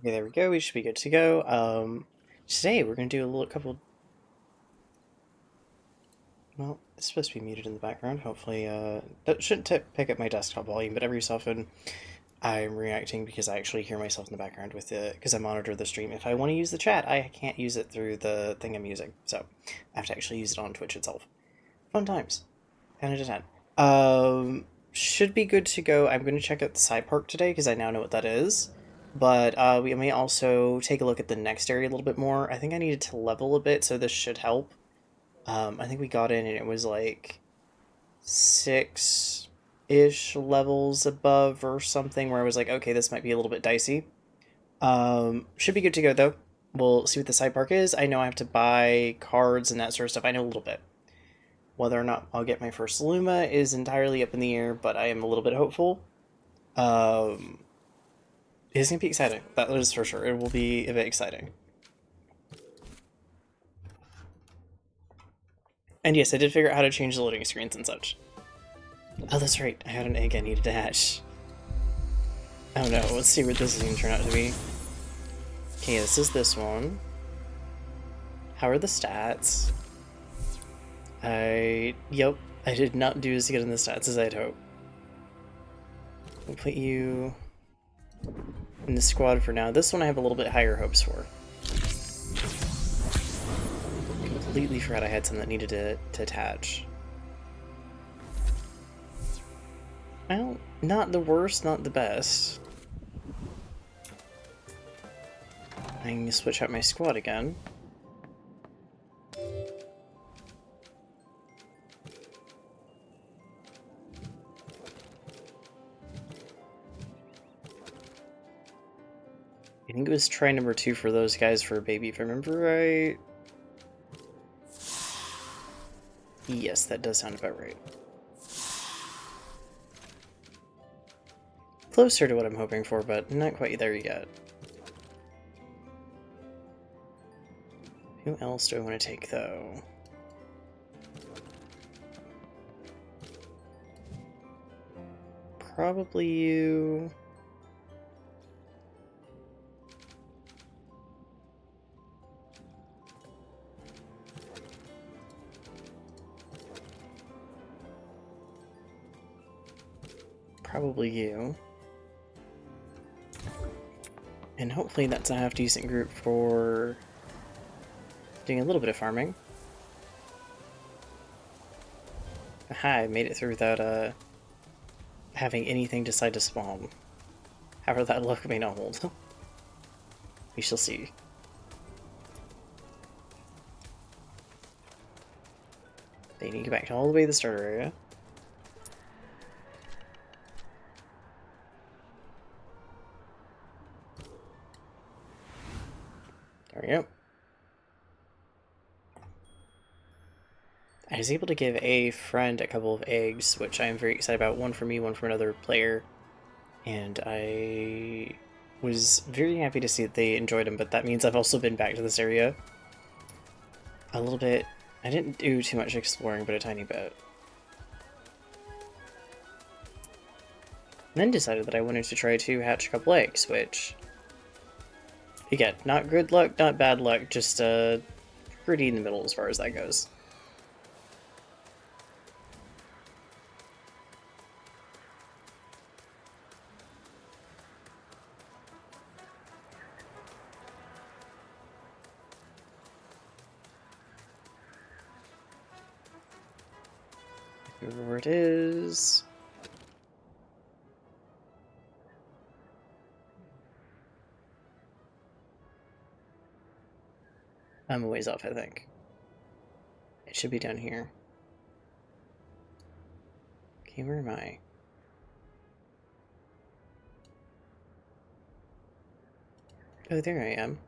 Okay, there we go. We should be good to go. Today we're gonna do a little couple. Well, it's supposed to be muted in the background. Hopefully, that shouldn't pick up my desktop volume. But every so often, I'm reacting because I actually hear myself in the background with it because I monitor the stream. If I want to use the chat, I can't use it through the thing I'm using, so I have to actually use it on Twitch itself. Fun times. 10 out of 10. Should be good to go. I'm going to check out the Saipark today because I now know what that is. But we may also take a look at the next area a little bit more. I think I needed to level a bit, so this should help. I think we got in and it was like 6-ish levels above or something where I was like, okay, this might be a little bit dicey. Should be good to go though. We'll see what the Saipark is. I know I have to buy cards and that sort of stuff. I know a little bit. Whether or not I'll get my first Luma is entirely up in the air, but I am a little bit hopeful. It's going to be exciting. That is for sure. It will be a bit exciting. And yes, I did figure out how to change the loading screens and such. Oh, that's right. I had an egg I needed to hatch. Oh no, let's see what this is going to turn out to be. Okay, this is this one. How are the stats? Yep, I did not do as good in the stats as I'd hoped. We'll put you in the squad for now. This one I have a little bit higher hopes for. Completely forgot I had some that needed to attach. Well, not the worst, not the best. I can switch out my squad again. I think it was try number 2 for those guys for a baby, if I remember right. Yes, that does sound about right. Closer to what I'm hoping for, but not quite there yet. Who else do I want to take, though? Probably you. Probably you. And hopefully that's a half-decent group for doing a little bit of farming. Aha, I made it through without having anything decide to spawn. However, that luck may not hold. We shall see. They need to go back all the way to the starter area. There we go. I was able to give a friend a couple of eggs, which I am very excited about. One for me, one for another player. And I was very happy to see that they enjoyed them, but that means I've also been back to this area a little bit. I didn't do too much exploring, but a tiny bit. And then decided that I wanted to try to hatch a couple eggs, which... again, not good luck, not bad luck, just pretty in the middle as far as that goes. Where it is. I'm a ways off, I think. It should be down here. Okay, where am I? Oh, there I am.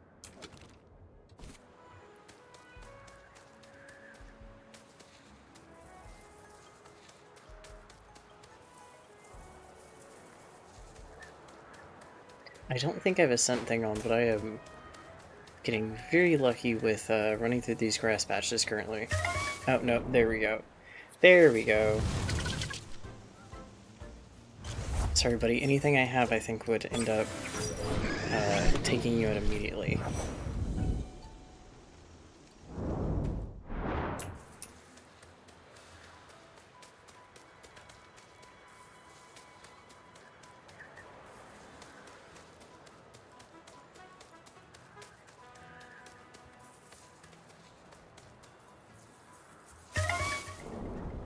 I don't think I have a scent thing on, but I am getting very lucky with running through these grass patches currently. Oh, no, there we go. There we go. Sorry, buddy. Anything I have, I think, would end up taking you out immediately.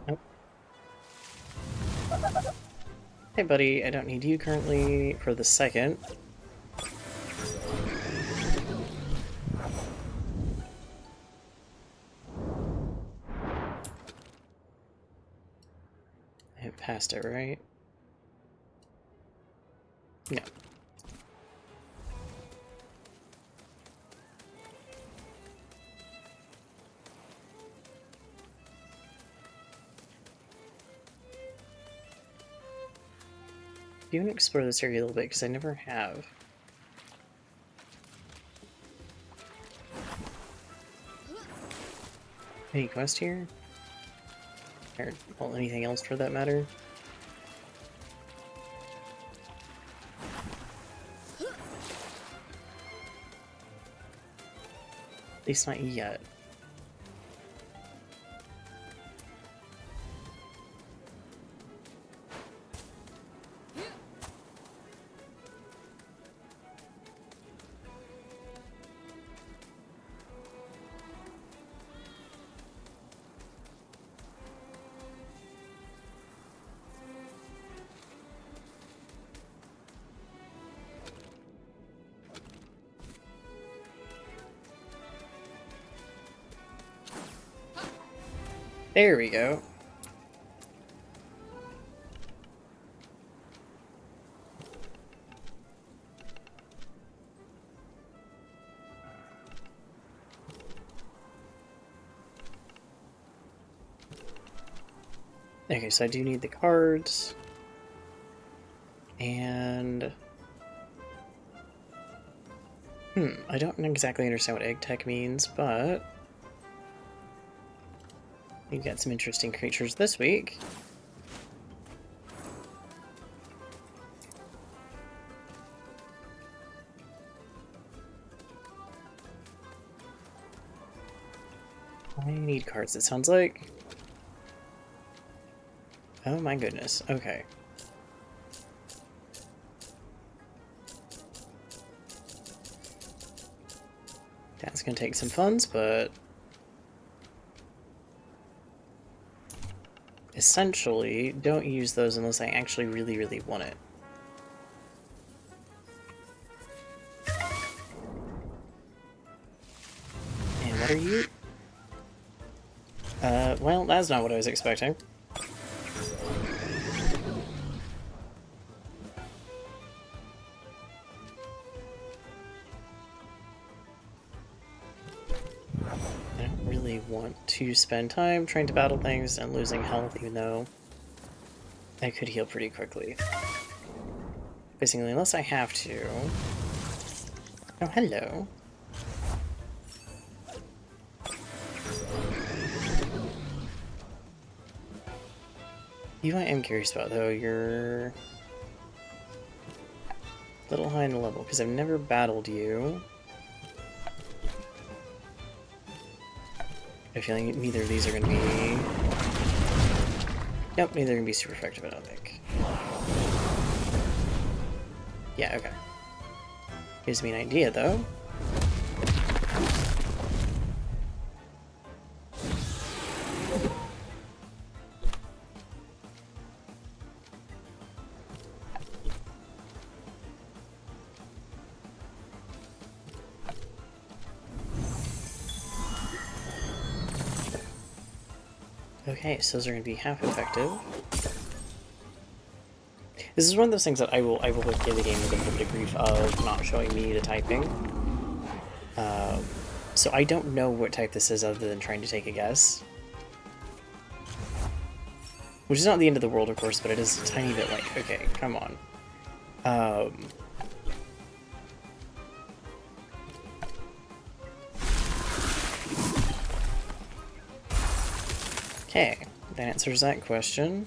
Nope. Hey buddy, I don't need you currently for the second. I passed it, right? No. Do you want to explore this area a little bit? Because I never have. Any quest here? Or, well, anything else for that matter? At least not yet. There we go. Okay, so I do need the cards. And... I don't exactly understand what egg tech means, but... we've got some interesting creatures this week. I need cards, it sounds like. Oh my goodness, okay. That's gonna take some funds, but... essentially, don't use those unless I actually really, really want it. And what are you? Well, that's not what I was expecting. I don't really want to spend time trying to battle things and losing health, even though I could heal pretty quickly. Basically, unless I have to... oh, hello. You I am curious about, though. You're a little high in the level, because I've never battled you. I have a feeling neither of these are going to be... nope, neither are going to be super effective, I don't think. Yeah, okay. Gives me an idea, though. Okay, so those are going to be half effective. This is one of those things that I will like give the game a bit of grief of not showing me the typing. So I don't know what type this is other than trying to take a guess. Which is not the end of the world, of course, but it is a tiny bit like, okay, come on. Okay, that answers that question.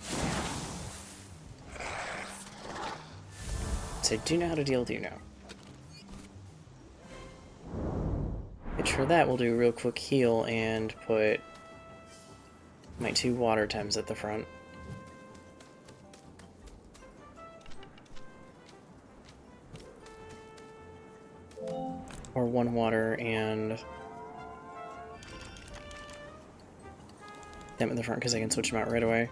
So I do know how to deal with you now. for that, we'll do a real quick heal and put my 2 water Tems at the front. Or 1 water and them at the front because I can switch them out right away.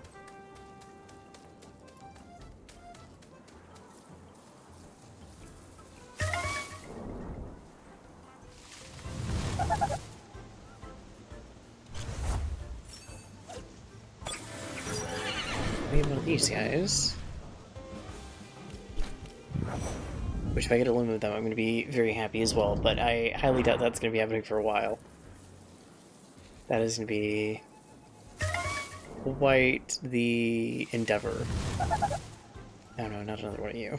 We have one of these guys. Which, if I get a limit of them, I'm going to be very happy as well, but I highly doubt that's going to be happening for a while. That is going to be quite the endeavor. Oh no, not another one of you.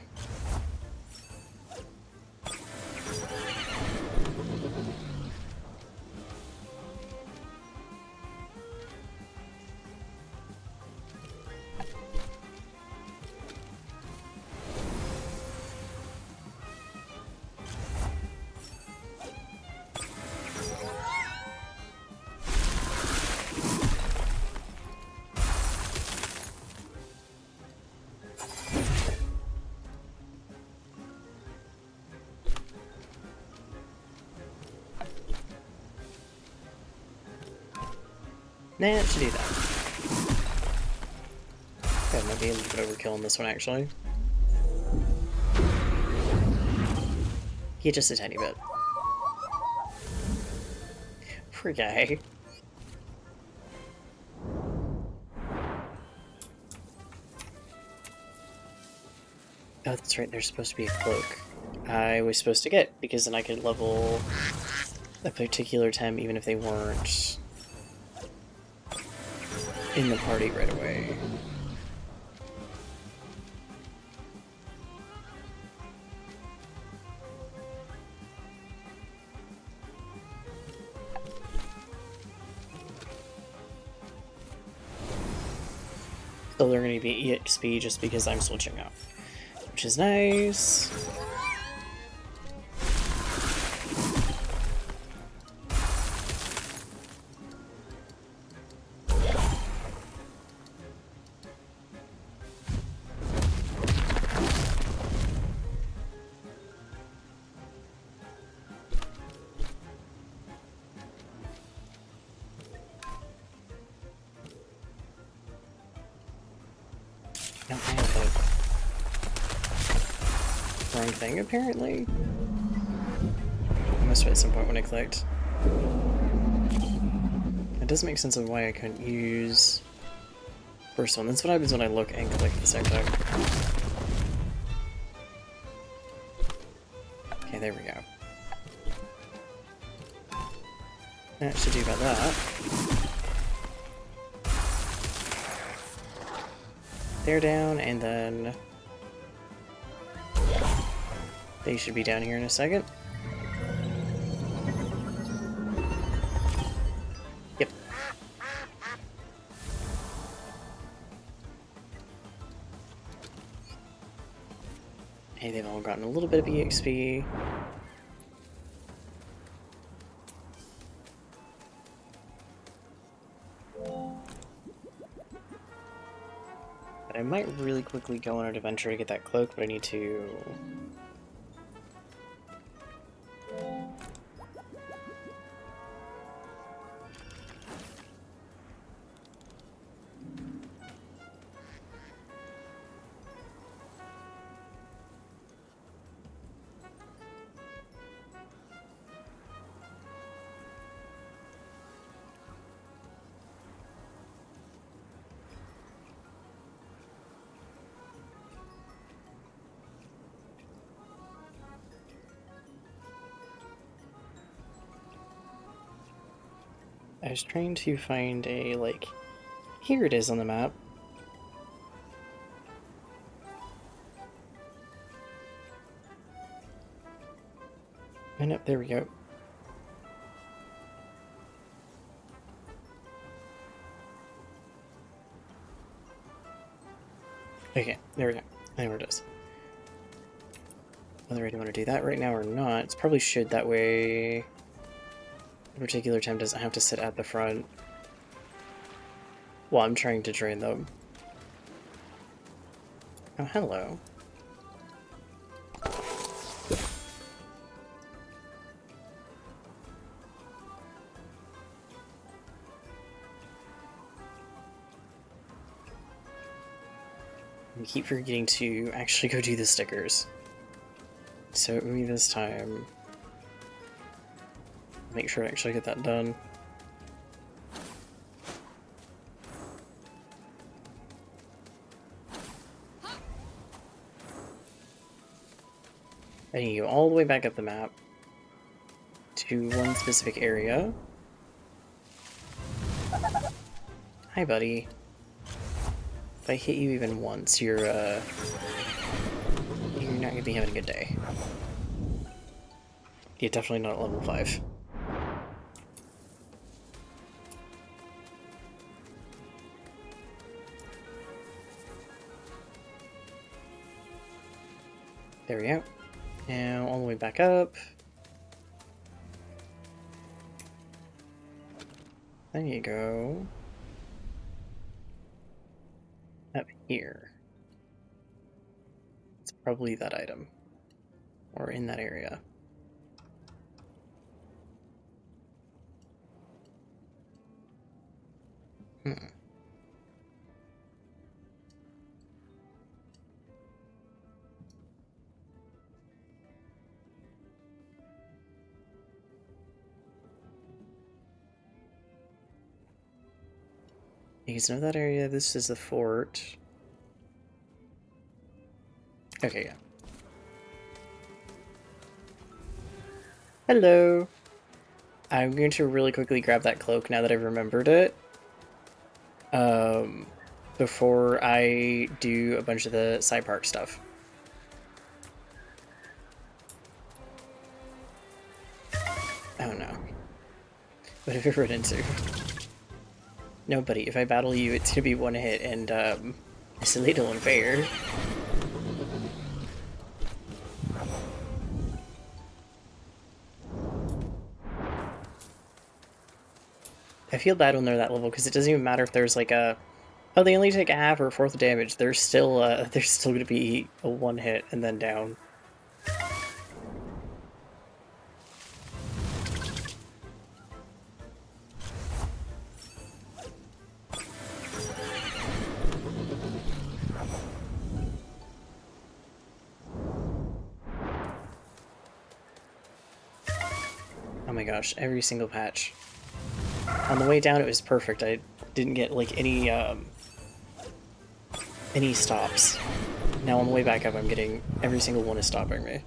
Nah, it should do that. That might be a little bit overkill on this one, actually. Yeah, just a tiny bit. Poor guy. Oh, that's right, there's supposed to be a cloak. I was supposed to get, because then I could level a particular Tem even if they weren't in the party right away. So they're going to be EXP just because I'm switching out, which is nice. No, I have the wrong thing, apparently. I must have at some point when I clicked. It doesn't make sense of why I couldn't use first one. That's what happens when I look and click at the same time. Okay, there we go. That should do about that. They're down, and then they should be down here in a second. Yep. Hey, they've all gotten a little bit of EXP. I might really quickly go on an adventure to get that cloak, but I need to... I was trying to find a, like... Here it is on the map. And up, there we go. Okay, there we go. I know where it is. Whether I do want to do that right now or not, it's probably should, that way... The particular Temtem doesn't have to sit at the front while I'm trying to train them. Oh, hello. I keep forgetting to actually go do the stickers. So maybe this time, make sure I actually get that done. I need to go all the way back up the map to one specific area. Hi, buddy. If I hit you even once, you're not gonna be having a good day. Yeah, definitely not at level 5. There we go. Now all the way back up. There you go. Up here. It's probably that item. Or in that area. You can know that area. This is the fort. Okay, yeah. Hello. I'm going to really quickly grab that cloak now that I've remembered it. Before I do a bunch of the Saipark stuff. Oh no. What have I run into? No, buddy, if I battle you, it's gonna be one hit, and, it's a little unfair. I feel bad when they're that level, because it doesn't even matter if there's like a... Oh, they only take a half or a fourth of damage. They're still gonna be a one hit and then down. Oh my gosh, every single patch. On the way down it was perfect. I didn't get like any stops. Now on the way back up I'm getting every single one is stopping me.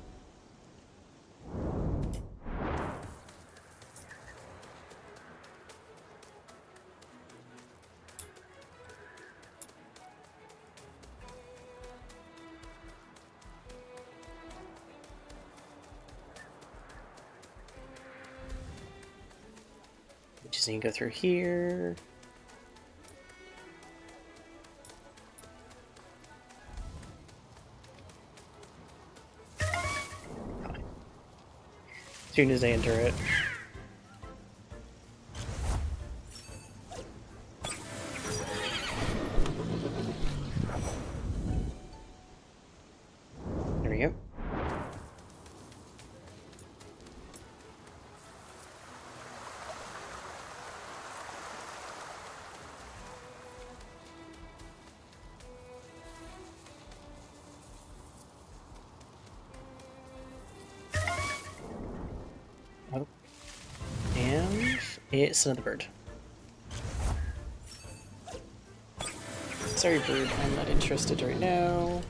Just need to go through here. Fine. As soon as I enter it. There we go. Oh. And it's another bird. Sorry, bird, I'm not interested right now.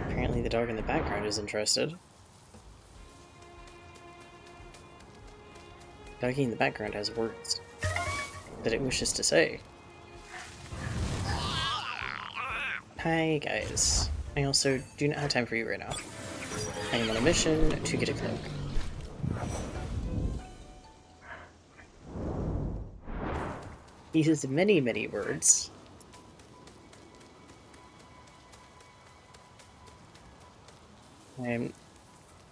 Apparently the dog in the background is interested. Doggy in the background has words that it wishes to say. Hi, guys. I also do not have time for you right now. I am on a mission to get a cloak. He uses many, many words. I'm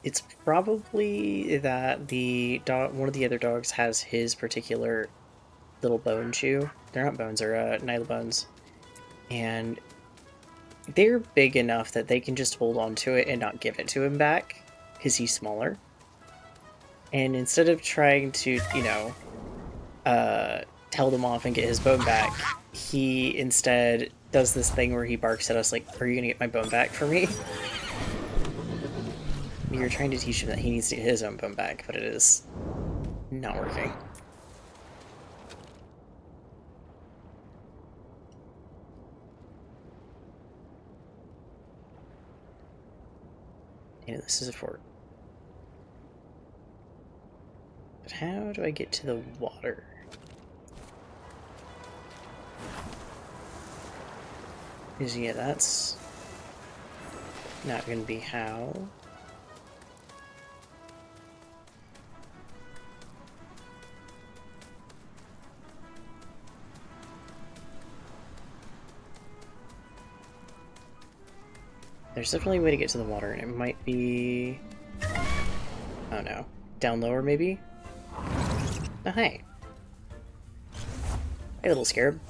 It's probably that the dog, one of the other dogs, has his particular little bone chew. They're not bones, they're nylon bones, and they're big enough that they can just hold on to it and not give it to him back because he's smaller. And instead of trying to, tell them off and get his bone back, he instead does this thing where he barks at us like, "Are you gonna get my bone back for me?" You're trying to teach him that he needs to get his own bone back, but it is not working. And this is a fort. But how do I get to the water? Because, yeah, that's not going to be how. There's definitely a way to get to the water, and it might be... oh no. Down lower, maybe? Oh, hey. Hey, little scarab.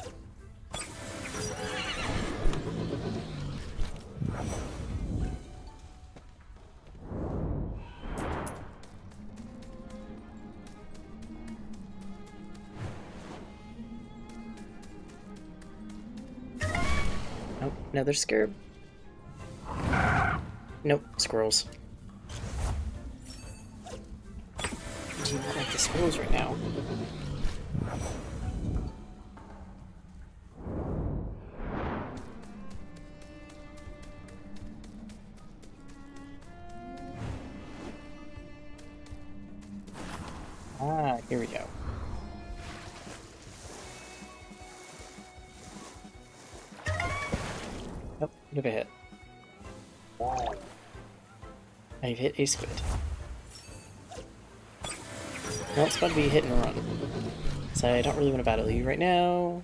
Oh, another scarab. Nope, squirrels. Do not like the squirrels right now. Ah, here we go. Oh, what have I hit? I've hit a squid. Well, it's about to be hit and run. So I don't really want to battle you right now.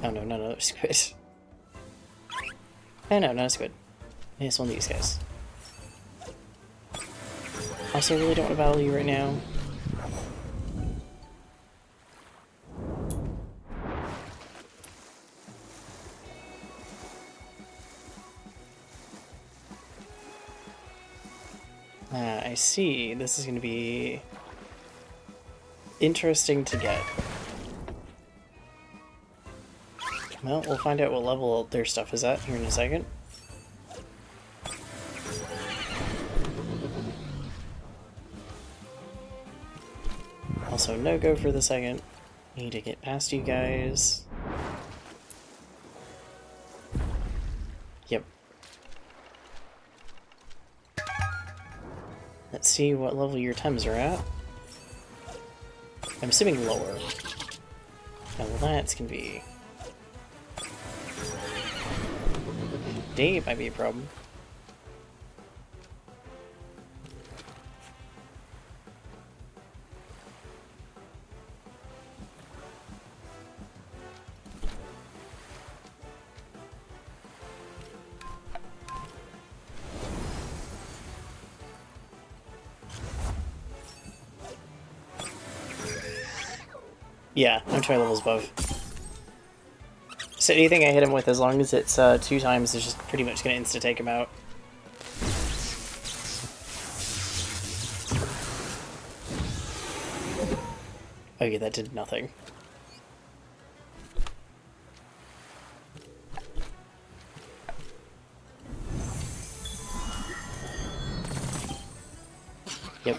Oh no, not another squid. Oh no, not a squid. It's one of these guys. Also, I really don't want to battle you right now. I see. This is going to be interesting to get. Well, we'll find out what level their stuff is at here in a second. Also, no go for the second. Need to get past you guys. Yep. Let's see what level your Tems are at. I'm assuming lower. Oh, well, that's gonna be... Date might be a problem. Yeah, I'm 20 levels above. So anything I hit him with, as long as it's 2 times, is just pretty much going to insta-take him out. Okay, that did nothing. Yep.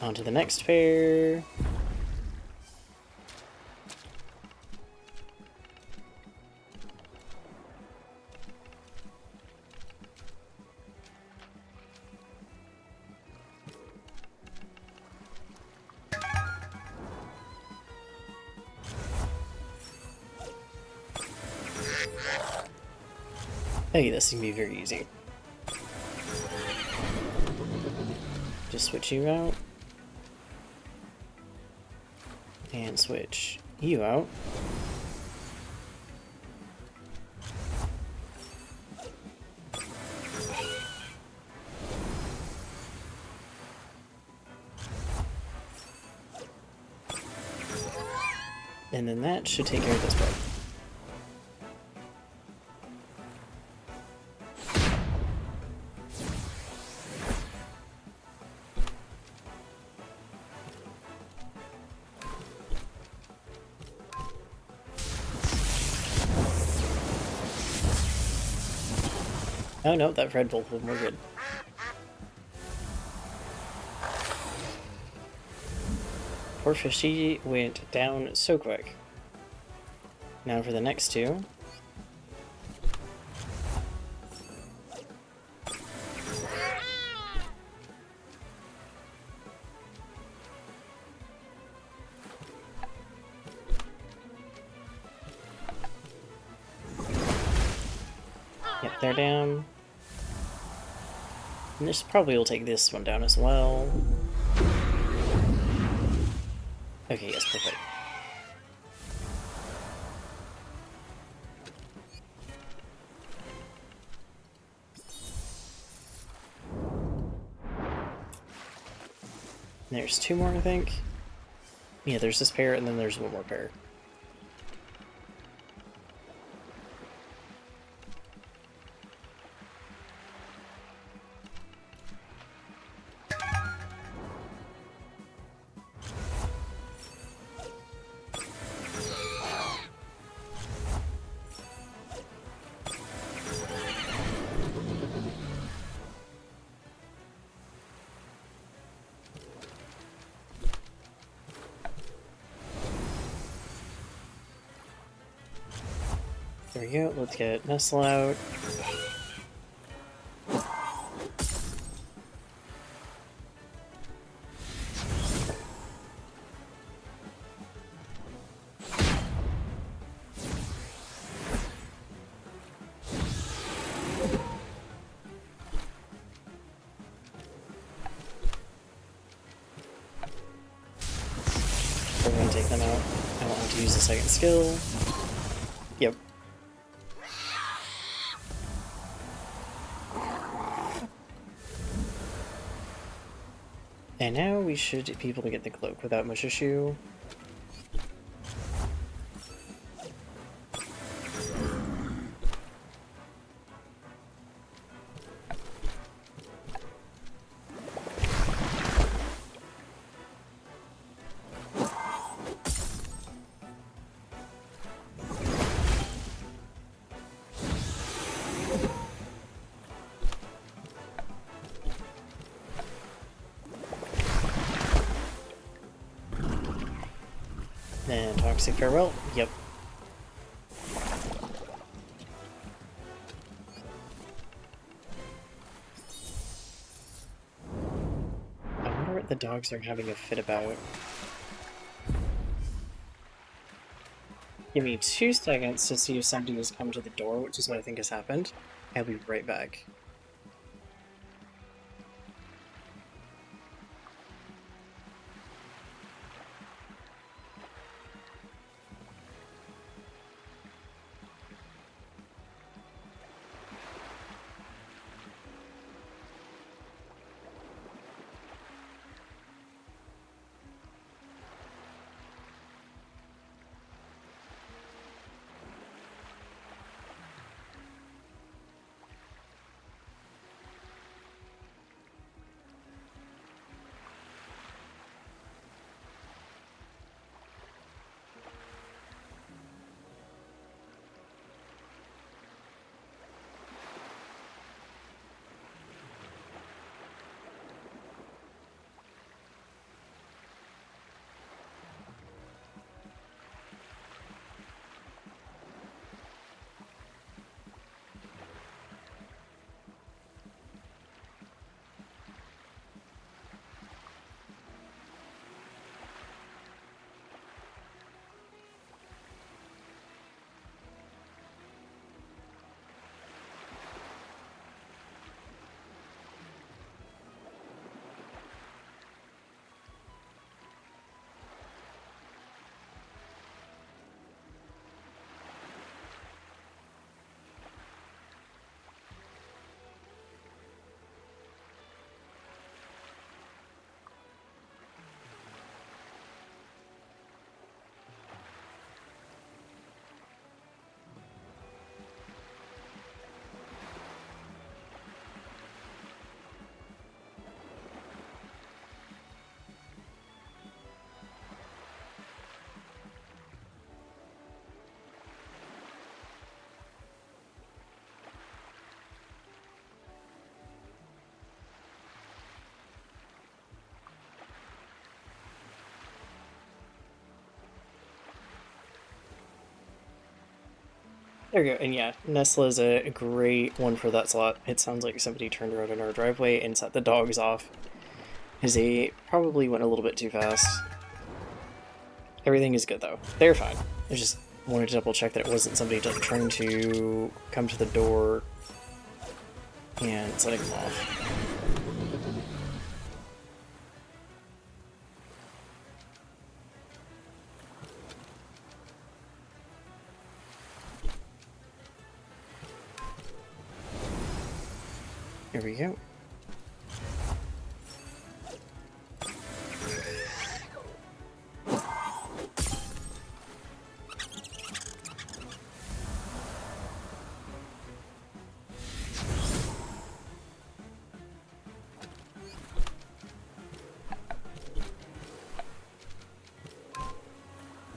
On to the next pair. Hey, this is gonna be very easy. Just switch you out. And switch you out. And then that should take care of this part. Oh no, that red both of them were good. Poor fishy went down so quick. Now for the next two. Yep, they're down. And this probably will take this one down as well. Okay, yes, perfect. There's two more, I think. Yeah, there's this pair, and then there's one more pair. There we go, let's get Nestle out. We're going to take them out. I don't want to use the second skill. Yep. And now we should be able to get the cloak without much issue. And Toxic Farewell, yep. I wonder what the dogs are having a fit about. Give me 2 seconds to see if somebody has come to the door, which is what I think has happened. I'll be right back. There we go. And yeah, Nestle is a great one for that slot. It sounds like somebody turned around in our driveway and set the dogs off, because they probably went a little bit too fast. Everything is good though. They're fine. I just wanted to double check that it wasn't somebody just trying to come to the door and setting them off. Here we go.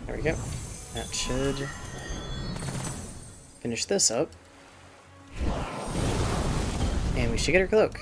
There we go. That should finish this up. And we should get her cloak.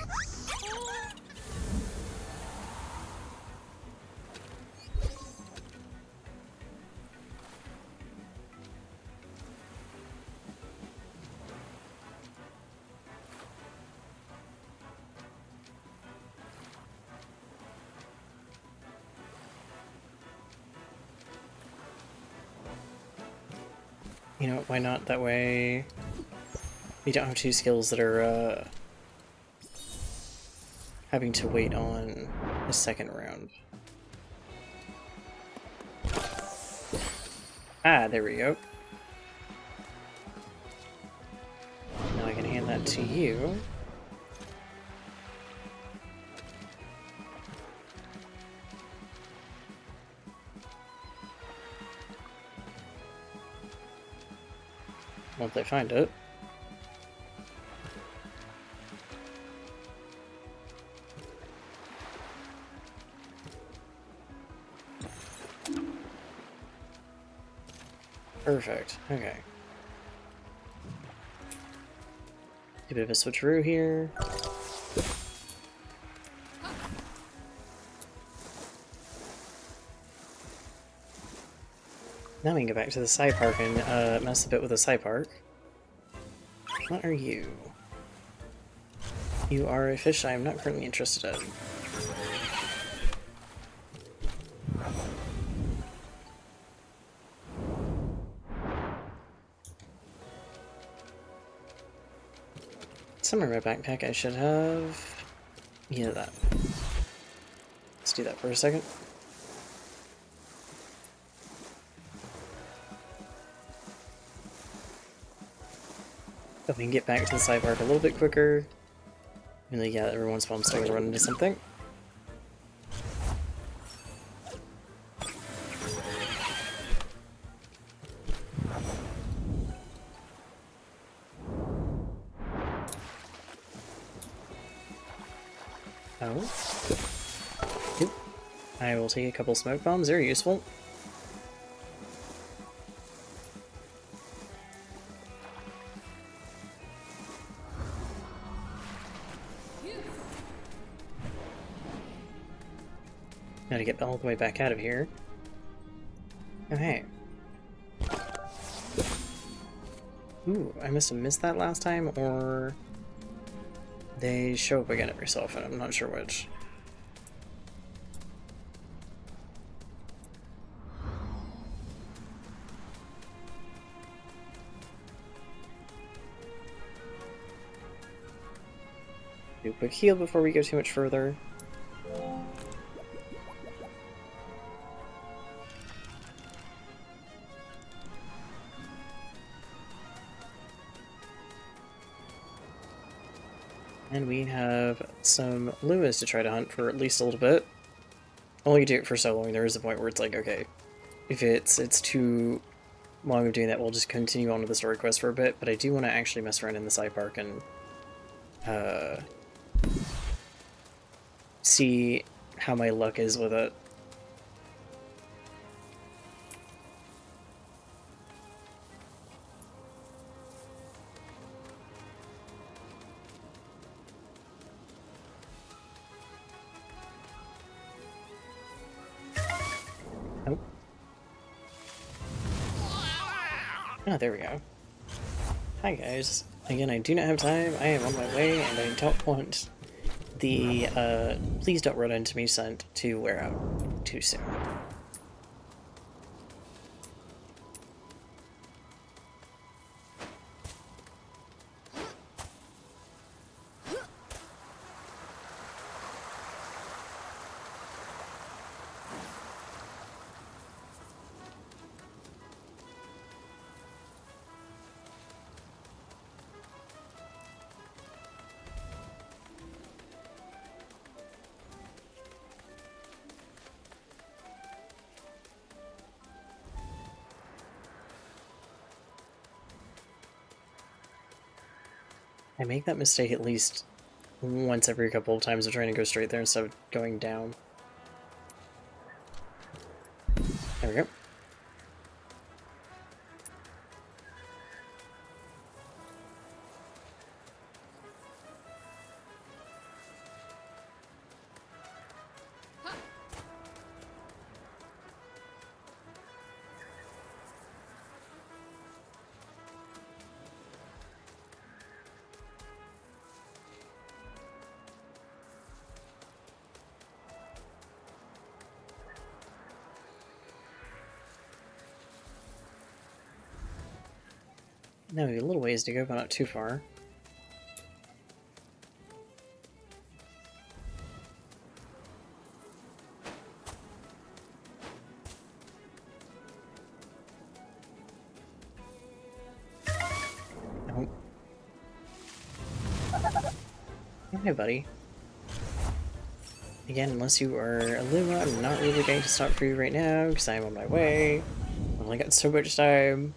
You know, why not? That way we don't have two skills that are having to wait on the second round. Ah, there we go. Now I can hand that to you. Once I find it. Perfect. Okay. A bit of a switcheroo here. Now we can go back to the Saipark and mess a bit with the Saipark. What are you? You are a fish I am not currently interested in. Somewhere in my backpack I should have... Yeah, that. Let's do that for a second. So we can get back to the Saipark a little bit quicker. And then, yeah, every once in a while I'm starting to run into something. Oh. Yep. I will take a couple smoke bombs, they're useful. Gotta get all the way back out of here. Oh, hey. Ooh, I must have missed that last time, or... they show up again every so often, I'm not sure which. Do a quick heal before we go too much further. And we have some Lumas to try to hunt for at least a little bit. Only do it for so long, there is a point where it's like, okay, if it's too long of doing that, we'll just continue on with the story quest for a bit, but I do want to actually mess around in the Saipark and see how my luck is with it. Oh, there we go. Hi guys. Again, I do not have time. I am on my way, and I don't want the please don't run into me scent to wear out too soon. I make that mistake at least once every couple of times of trying to go straight there instead of going down. There we go. Now we have a little ways to go, but not too far. Oh. Oh, hey, buddy. Again, unless you are a Luma, I'm not really going to stop for you right now, because I'm on my way. I've only got so much time.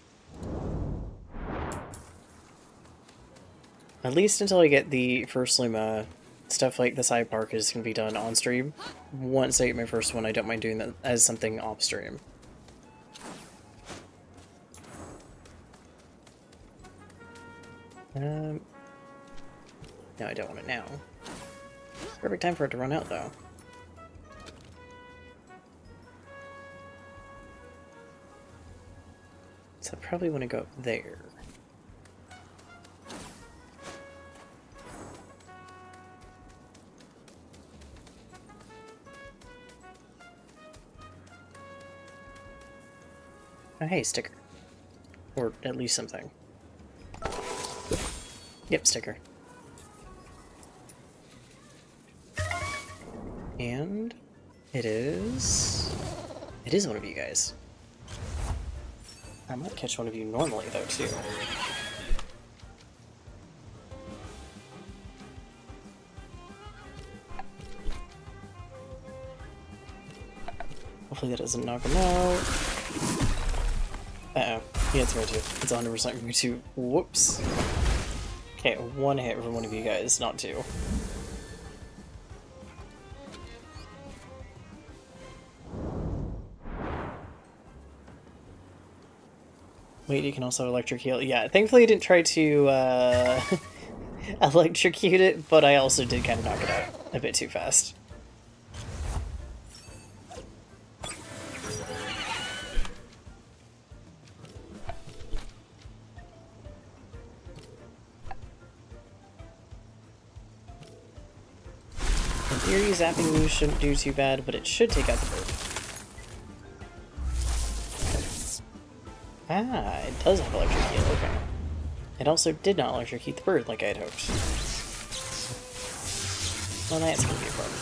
At least until I get the first Luma, stuff like the Saipark is going to be done on stream. Once I get my first one, I don't mind doing that as something off stream. No, I don't want it now. Perfect time for it to run out, though. So I probably want to go up there. Oh, hey, sticker. Or at least something. Yep, sticker. And it is one of you guys. I might catch one of you normally, though, too. Hopefully that doesn't knock him out. Uh-oh. Yeah, it's Mewtwo. It's 100% Mewtwo. Whoops. Okay, one hit from one of you guys, not two. Wait, you can also electric heal. Yeah, thankfully I didn't try to electrocute it, but I also did kind of knock it out a bit too fast. In theory, zapping moves shouldn't do too bad, but it should take out the bird. Ah, it does have electric heal, okay. It also did not electrocute the bird like I had hoped. Well, that's gonna be a problem.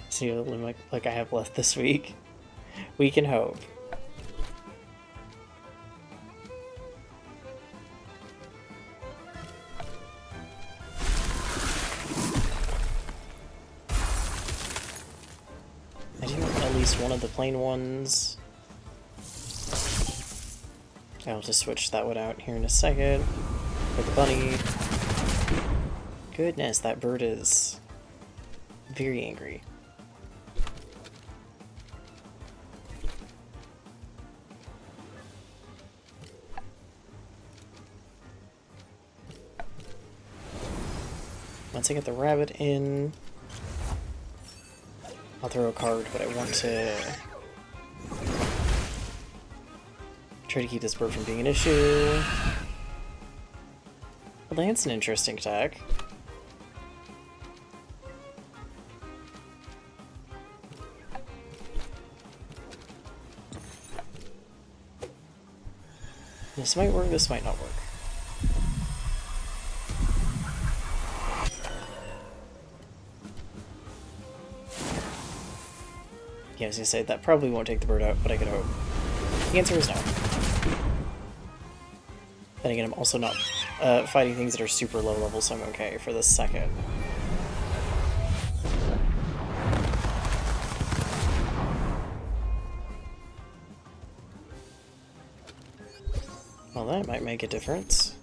See what like I have left this week. We can hope. I do want at least one of the plain ones. I'll just switch that one out here in a second. For the bunny. Goodness, that bird is very angry. Once I get the rabbit in, I'll throw a card, but I want to Try to keep this bird from being an issue. Well, that's an interesting attack. This might work, this might not work. Yeah, as I say, that probably won't take the bird out, but I could hope. The answer is no. Then again, I'm also not fighting things that are super low level, so I'm okay for the second. Well, that might make a difference.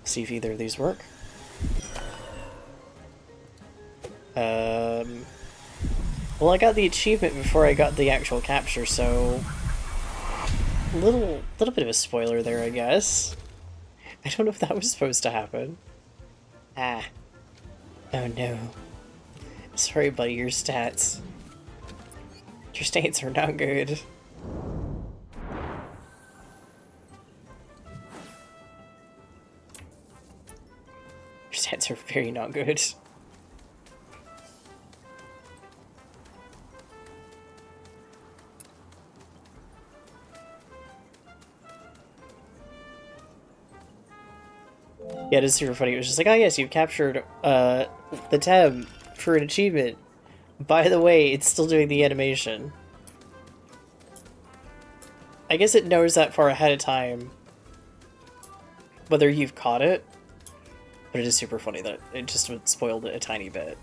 See if either of these work. Well, I got the achievement before I got the actual capture, so little bit of a spoiler there, I guess. I don't know if that was supposed to happen. Ah. Oh no. Sorry, buddy, your stats. Your stats are not good. Your stats are very not good. Yeah, it is super funny. It was just like, oh yes, you captured the Tem for an achievement. By the way, it's still doing the animation. I guess it knows that far ahead of time whether you've caught it, but it is super funny that it just spoiled it a tiny bit.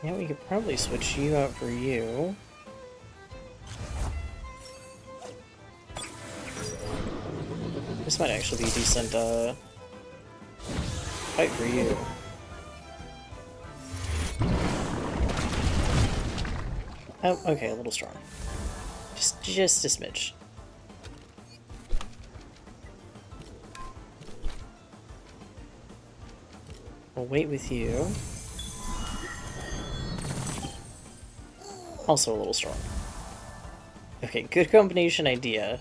Yeah, we could probably switch you out for you. This might actually be a decent fight for you. Oh, okay, a little strong. Just a smidge. We'll wait with you. Also a little strong. Okay, good combination idea.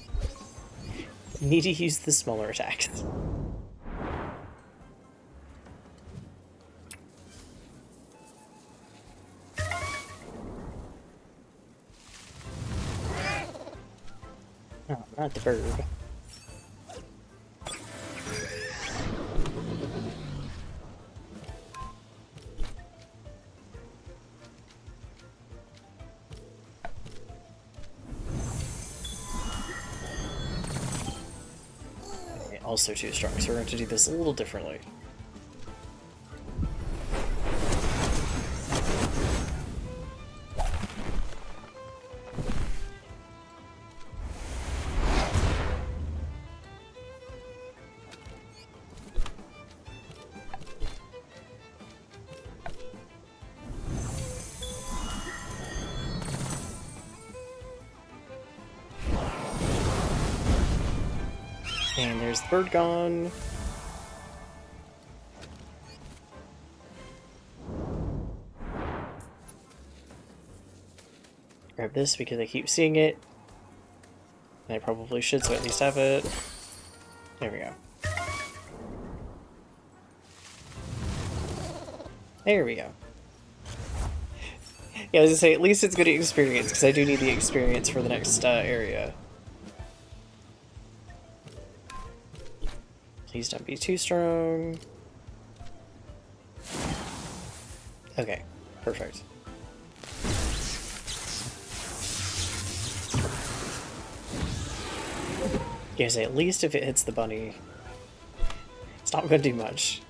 Need to use the smaller attacks. Oh, not the bird. Also too strong, so we're going to do this a little differently. And there's the bird gone. Grab this because I keep seeing it. And I probably should, so at least have it. There we go. There we go. Yeah, I was gonna say, at least it's good experience, because I do need the experience for the next area. Please don't be too strong. Okay, perfect. Yeah, say at least if it hits the bunny, it's not going to do much.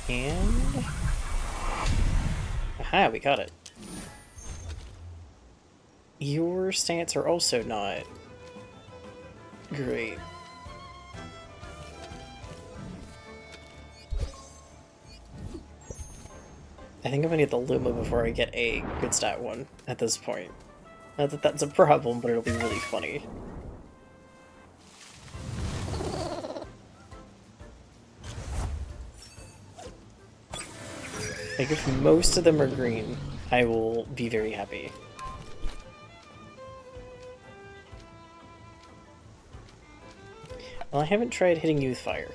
And aha, we got it. Your stats are also not great. I think I'm gonna get the Luma before I get a good stat one at this point. Not that that's a problem, but it'll be really funny. Like, if most of them are green, I will be very happy. Well, I haven't tried hitting you with fire.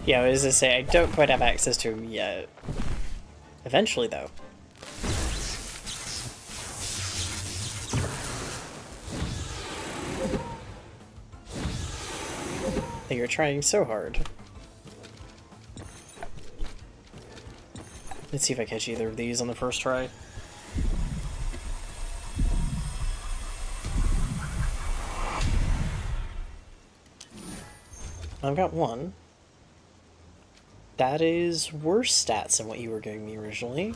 Yeah, I was gonna say, I don't quite have access to him yet. Eventually, though. You're trying so hard. Let's see if I catch either of these on the first try. I've got one. That is worse stats than what you were giving me originally.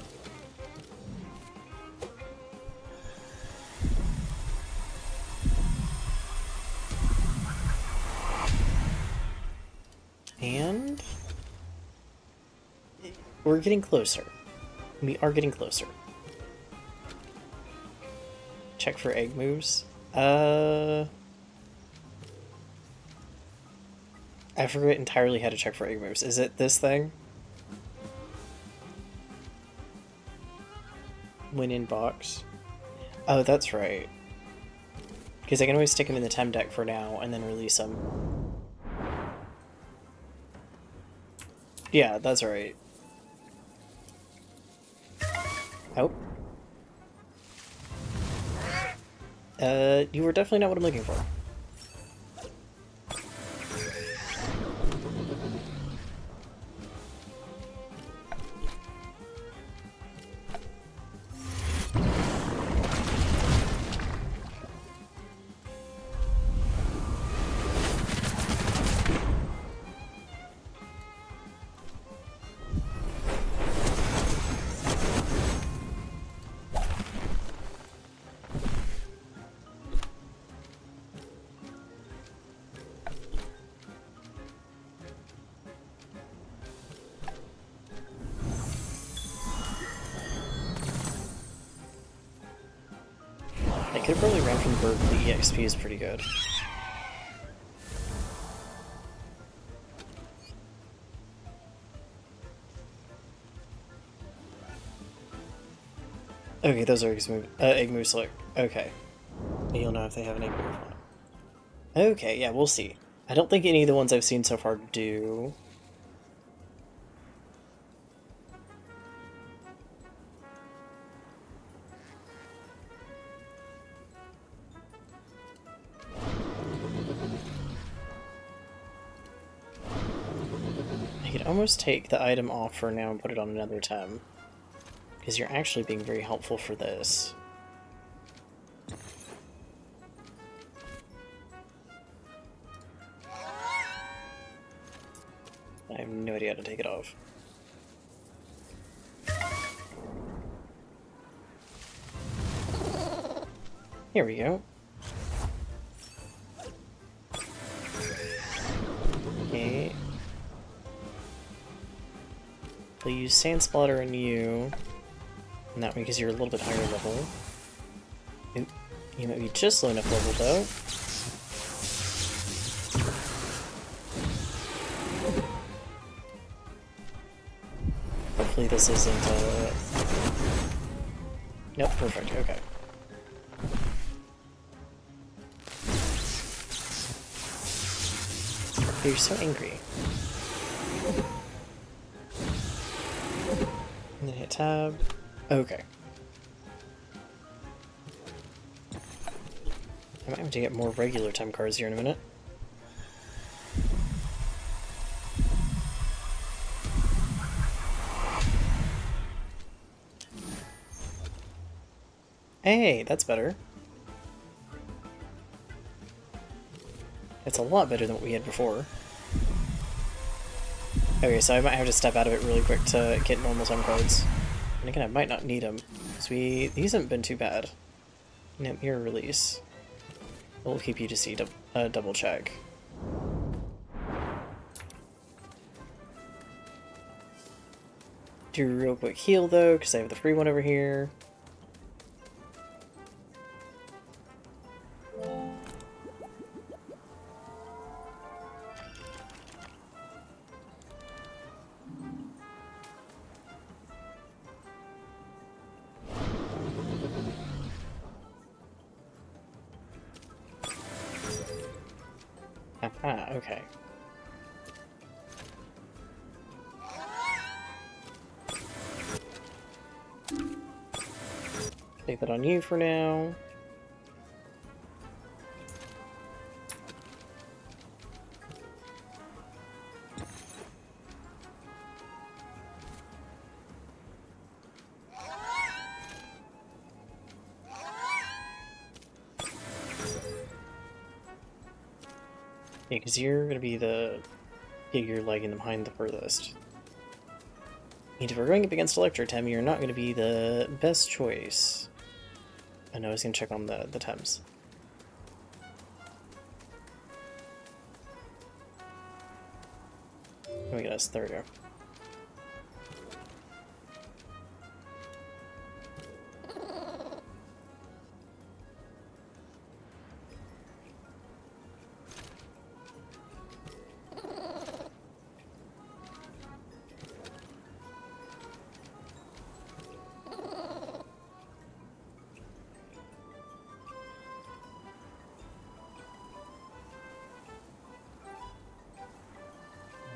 And we're getting closer. We are getting closer. Check for egg moves. I forget entirely how to check for egg moves. Is it this thing? When in box? Oh, that's right. Because I can always stick him in the Tem deck for now and then release him. Yeah, that's right. Oh. You were definitely not what I'm looking for. I could have probably ran from the bird, but the EXP is pretty good. Okay, those are egg moves select. Okay. You'll know if they have an egg move on it. Okay, yeah, we'll see. I don't think any of the ones I've seen so far do. I could almost take the item off for now and put it on another Tem. Because you're actually being very helpful for this. I have no idea how to take it off. Here we go. Okay. We'll use Sand Splatter on you. And that way, because you're a little bit higher level. You might be just low enough level, though. Hopefully this isn't, Nope, perfect, okay. You're so angry. And then hit tab. Okay. I might have to get more regular Tem cards here in a minute. Hey, that's better. It's a lot better than what we had before. Okay, so I might have to step out of it really quick to get normal time cards. And again, I might not need them, because these haven't been too bad. No, mirror release. We'll keep you to see double check. Do a real quick heal though, because I have the free one over here. Aha, okay. Take that on you for now. Yeah, because you're going to be the figure lagging behind the furthest. And if we're going up against Electro-Tem, you're not going to be the best choice. I know I was going to check on the Tems. Let me get us. There we go.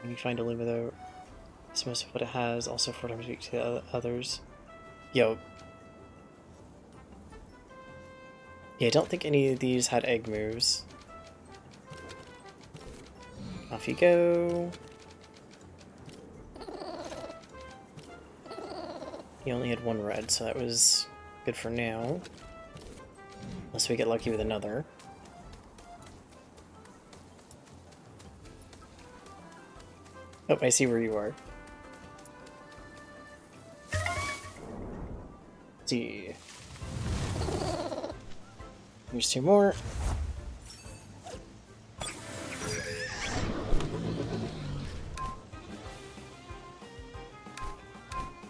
When you find a Luma though, it's most of what it has, also 4 times weak to others. Yo. Yeah, I don't think any of these had egg moves. Off you go. He only had 1 red, so that was good for now. Unless we get lucky with another. Oh, I see where you are. Let's see. Here's 2 more.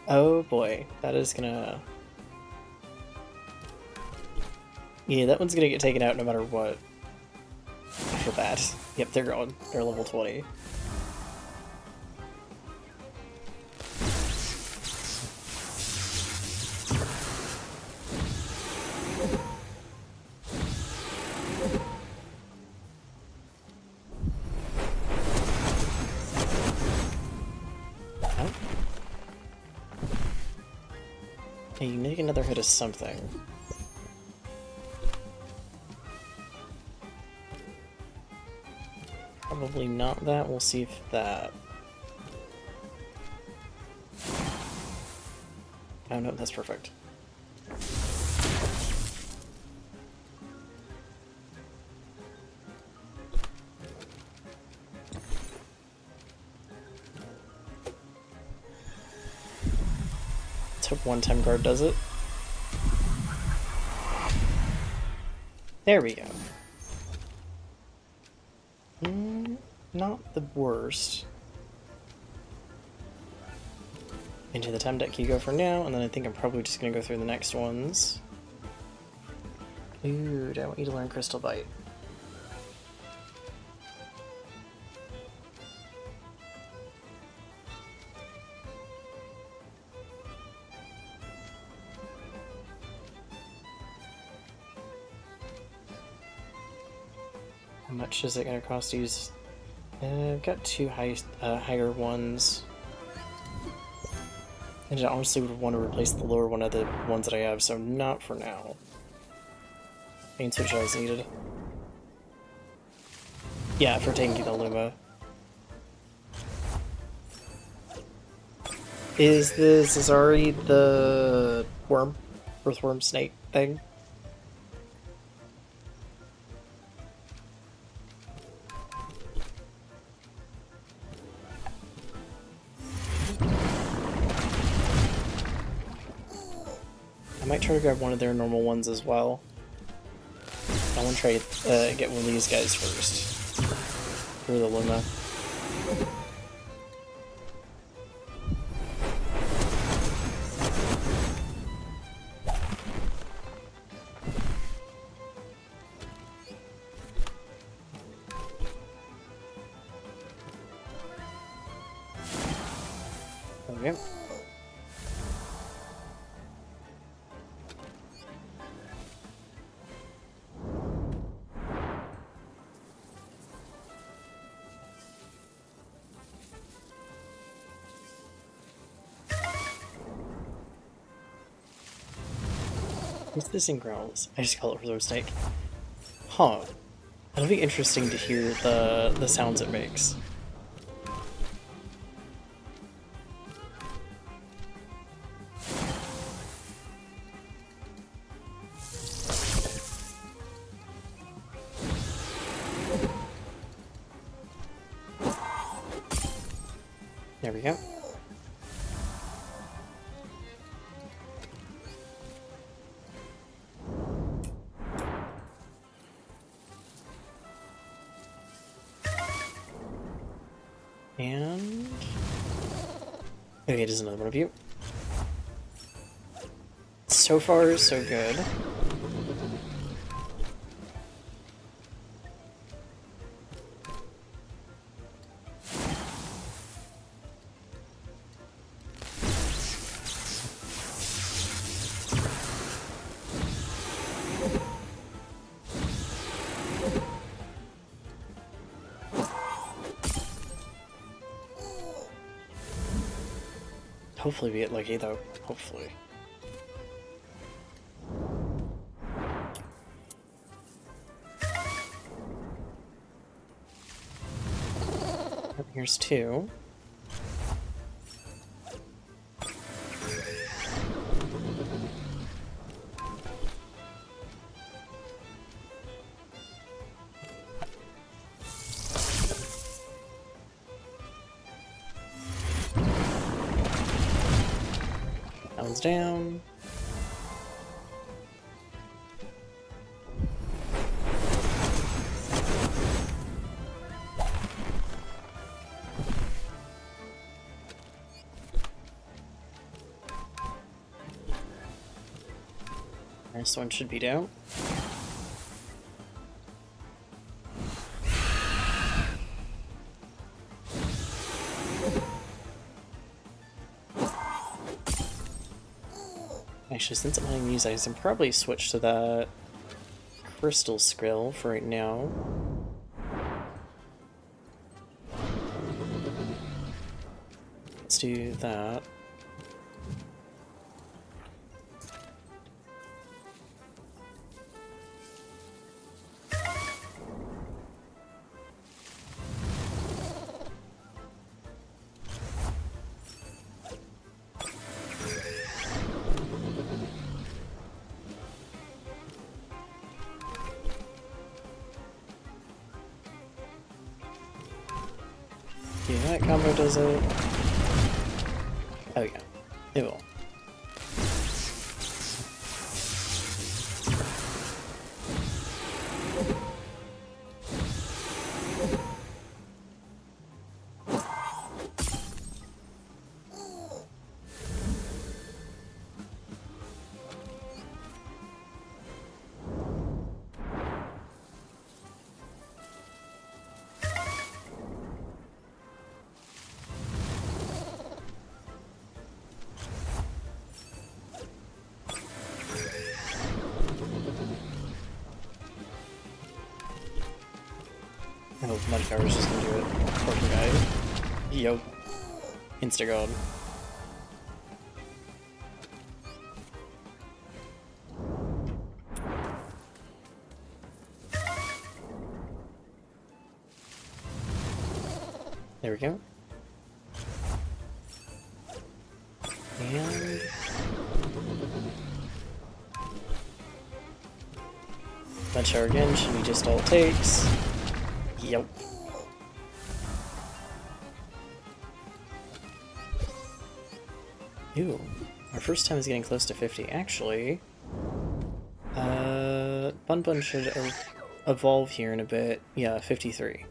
Oh boy, that is gonna... Yeah, that one's gonna get taken out no matter what. I feel bad. Yep, they're going. They're level 20. Hey, you make another hit of something. Probably not that. We'll see if that... Oh no, that's perfect. Let's hope 1 time guard does it. There we go. Not the worst. Into the Tem deck you go for now, and then I think I'm probably just gonna go through the next ones. Ooh, I want you to learn Crystal Bite. How much is it gonna cost to use? I've got 2 higher ones. And I honestly would want to replace the lower one of the ones that I have, so not for now. Main switch is needed. Yeah, for taking the Luma. Is the Zazari the worm? Earthworm snake thing? might try to grab one of their normal ones as well. I want to try get one of these guys first. Through the Luma. Okay. What's this in growls? I just call it Reserve Snake. Huh. It'll be interesting to hear the sounds it makes. There we go. And... okay, there's another one of you. So far, so good. Hopefully we get lucky though. Hopefully. Here's two. That one's down. This one should be down. Actually, since I'm hunting these items, I can probably switch to that crystal skrill for right now. Let's do that. Yeah, that combo does it. Oh yeah, it will. I hope Mudcar was just gonna do it. Poor guy. Yo. Instagod. There we go. And... Mudcar again, should be just all it takes. Yep. Ew. Our first time is getting close to 50. Actually, Bun Bun should evolve here in a bit. Yeah, 53.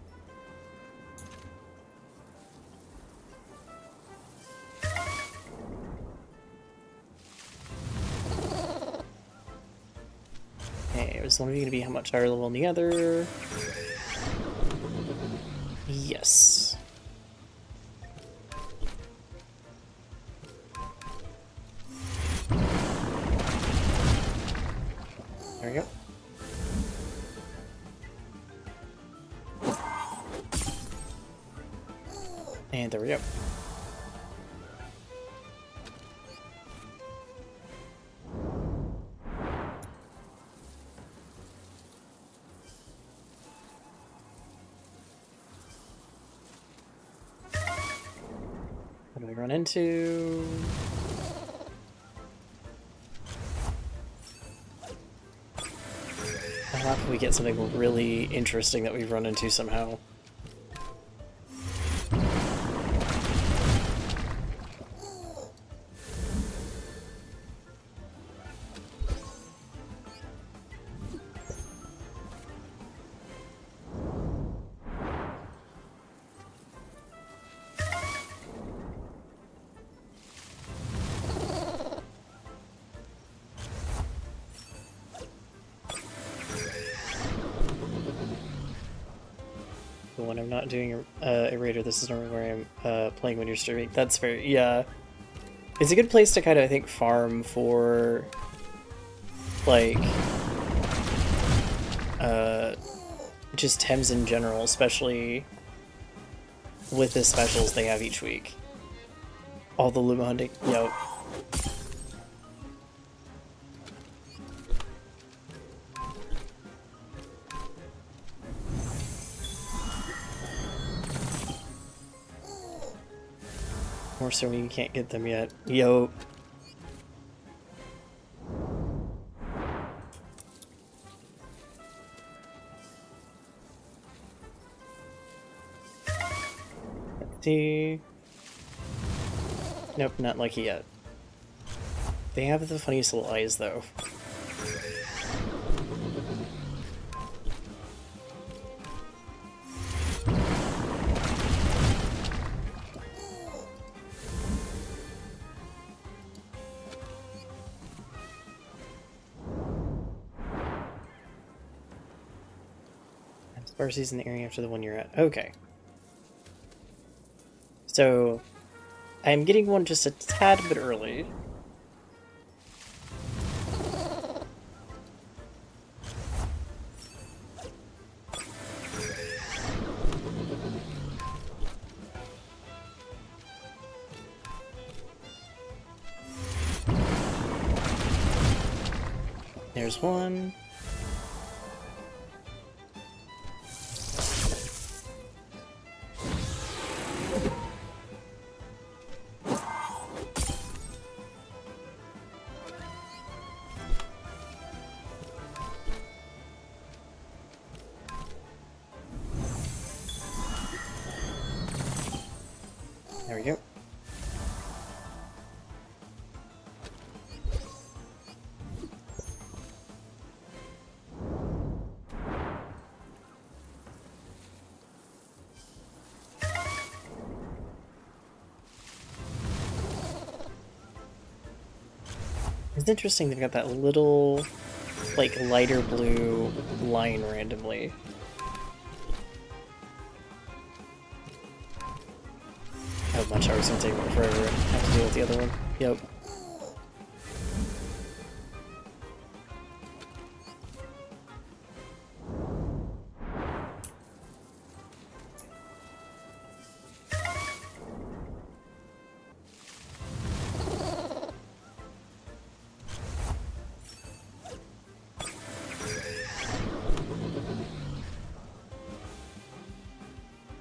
Okay, is one of you going to be how much higher level than the other? Yes. There we go. And there we go. What do we run into? How often we get something really interesting that we've run into somehow? When I'm not doing a raider, this is normally where I'm playing when you're streaming. That's fair, yeah. It's a good place to kind of, I think, farm for, like, just Tems in general, especially with the specials they have each week. All the Luma hunting, yep. More so when you can't get them yet. Yo. Let's see. Nope, not lucky yet. They have the funniest little eyes, though. Sparcy's in the area after the one you're at. Okay. So, I'm getting one just a tad bit early. There's one. There we go. It's interesting they've got that little, like, lighter blue line randomly. How much I was gonna take one forever. I have to deal with the other one. Yep.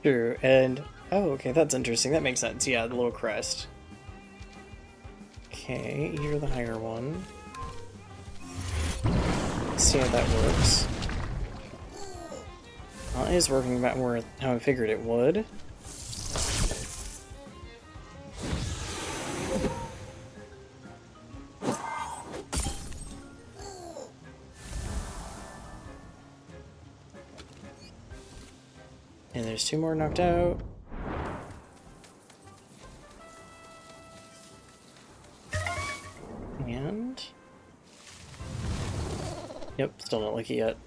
True, and oh, okay, that's interesting. That makes sense. Yeah, the little crest. Okay, you're the higher one. Let's see how that works. Well, it is working about more how I figured it would. And there's 2 more knocked out. And... Yep, still not lucky yet.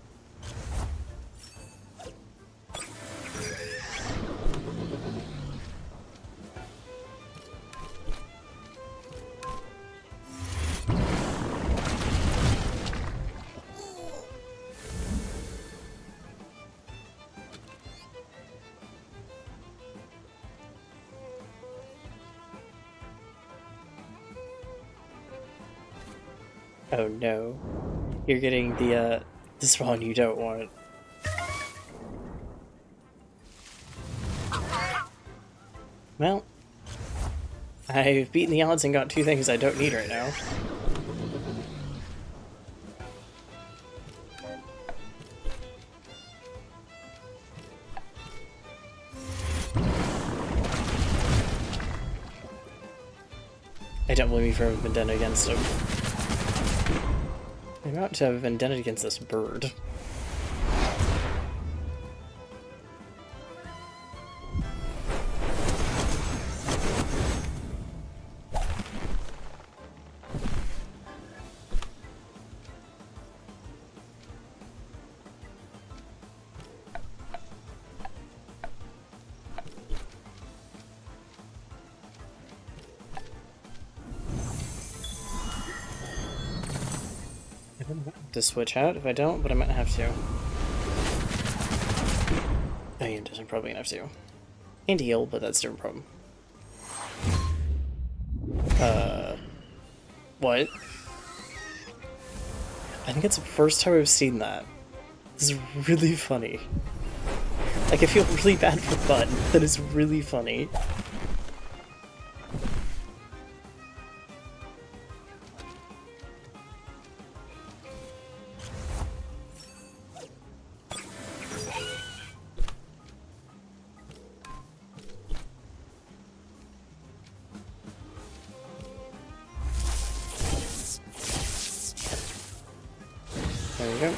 Oh no. You're getting the spawn you don't want. Well, I've beaten the odds and got 2 things I don't need right now. I don't blame you for having vendetta against him. I'm about to have a vendetta against this bird. To switch out if I don't, but I might have to. I am just probably gonna have to. And heal, but that's a different problem. What? I think it's the first time I've seen that. This is really funny. Like, I feel really bad for Bud. That is really funny. There we go.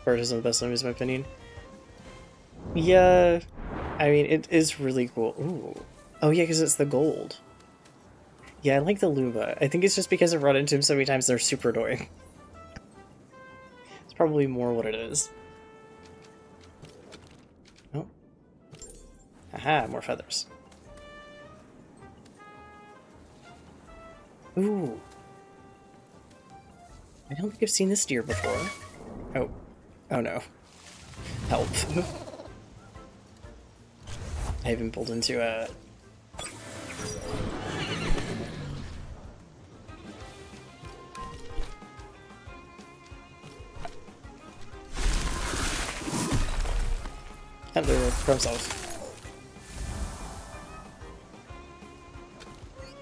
Bird isn't the best limit, in my opinion. Yeah, I mean, it is really cool. Ooh. Oh yeah, because it's the gold. Yeah, I like the Luma. I think it's just because I've run into him so many times they're super annoying. It's probably more what it is. Oh. Aha, more feathers. Ooh. I don't think I've seen this deer before. Oh. Oh no. Help. I haven't pulled into a... And they're for himself.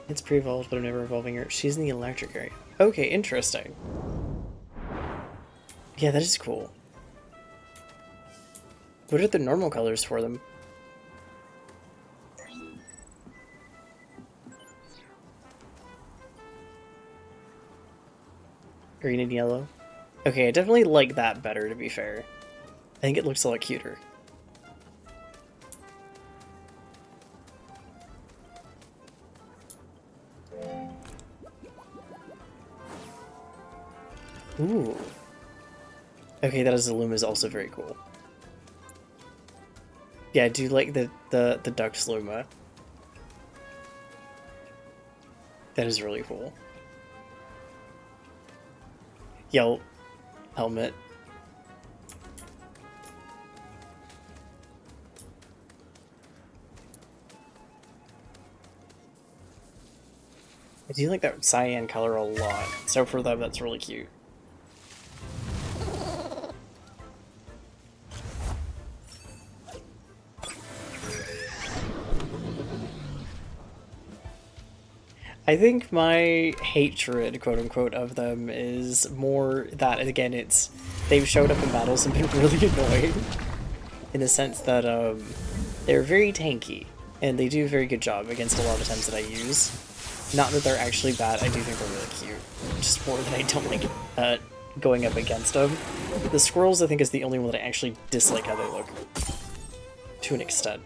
It's pre-evolved, but I'm never evolving her. She's in the electric area. Okay, interesting. Yeah, that is cool. What are the normal colors for them? Green and yellow. Okay, I definitely like that better, to be fair. I think it looks a lot cuter. Ooh. Okay, that is the Luma is also very cool. Yeah, I do like the Duck's Luma. That is really cool. Yelp. Helmet. I do like that cyan color a lot, so for them that's really cute. I think my hatred, quote-unquote, of them is more that, again, it's... They've showed up in battles and been really annoying. In the sense that, they're very tanky. and they do a very good job against a lot of Tems that I use. Not that they're actually bad, I do think they're really cute. Just more that I don't like going up against them. The squirrels, I think, is the only one that I actually dislike how they look. To an extent.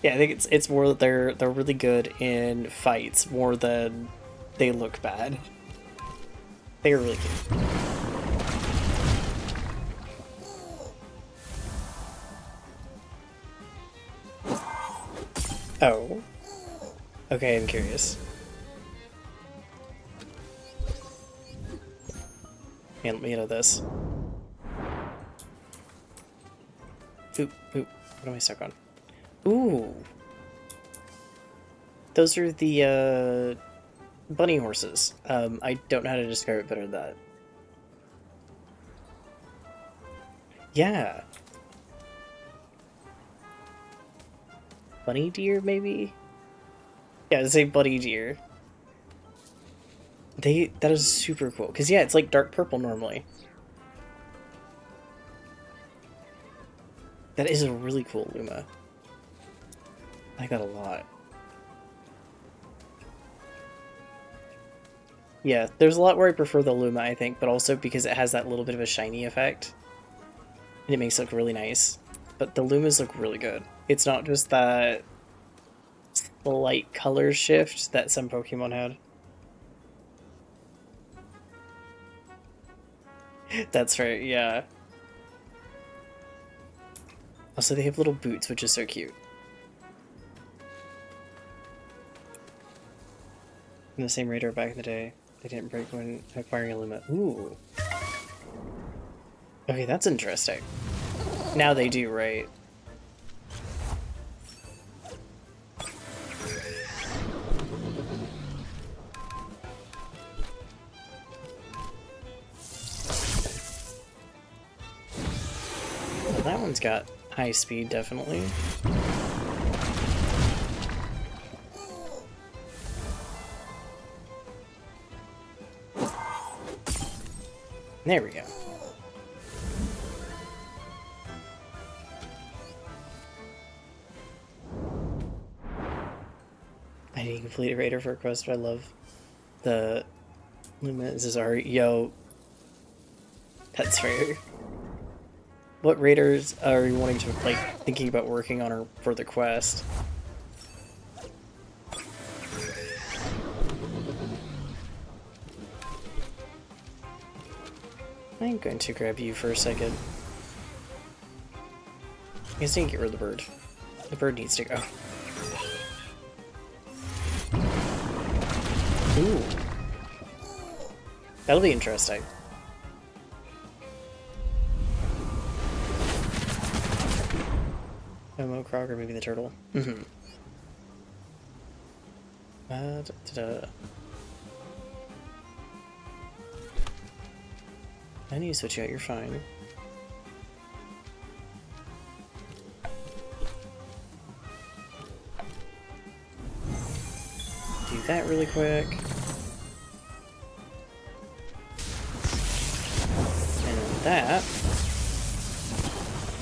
Yeah, I think it's more that they're really good in fights more than they look bad. They are really cute. Oh. Okay, I'm curious. Man, let me know this. Oop, oop. What am I stuck on? Ooh. Those are the, bunny horses. I don't know how to describe it better than that. Yeah. Bunny deer, maybe? Yeah, I'd say bunny deer. That is super cool. Because, yeah, it's like dark purple normally. That is a really cool Luma. I like that a lot. Yeah, there's a lot where I prefer the Luma, I think, but also because it has that little bit of a shiny effect. And it makes it look really nice. But the Lumas look really good. It's not just that slight color shift that some Pokemon had. That's right, yeah. Also, they have little boots, which is so cute. In the same radar back in the day, they didn't break when acquiring a Luma. Ooh. Okay, that's interesting. Now they do, right? Well, that one's got high speed, definitely. There we go. I didn't complete a raider for a quest, but I love the Luma Zazari. Yo, that's fair. What raiders are you wanting to, like, thinking about working on or for the quest? I'm going to grab you for a second. I guess I need to get rid of the bird. The bird needs to go. Ooh. That'll be interesting. Momo, Krog, or maybe the turtle. Mm-hmm. I need to switch you out, you're fine. Do that really quick. And that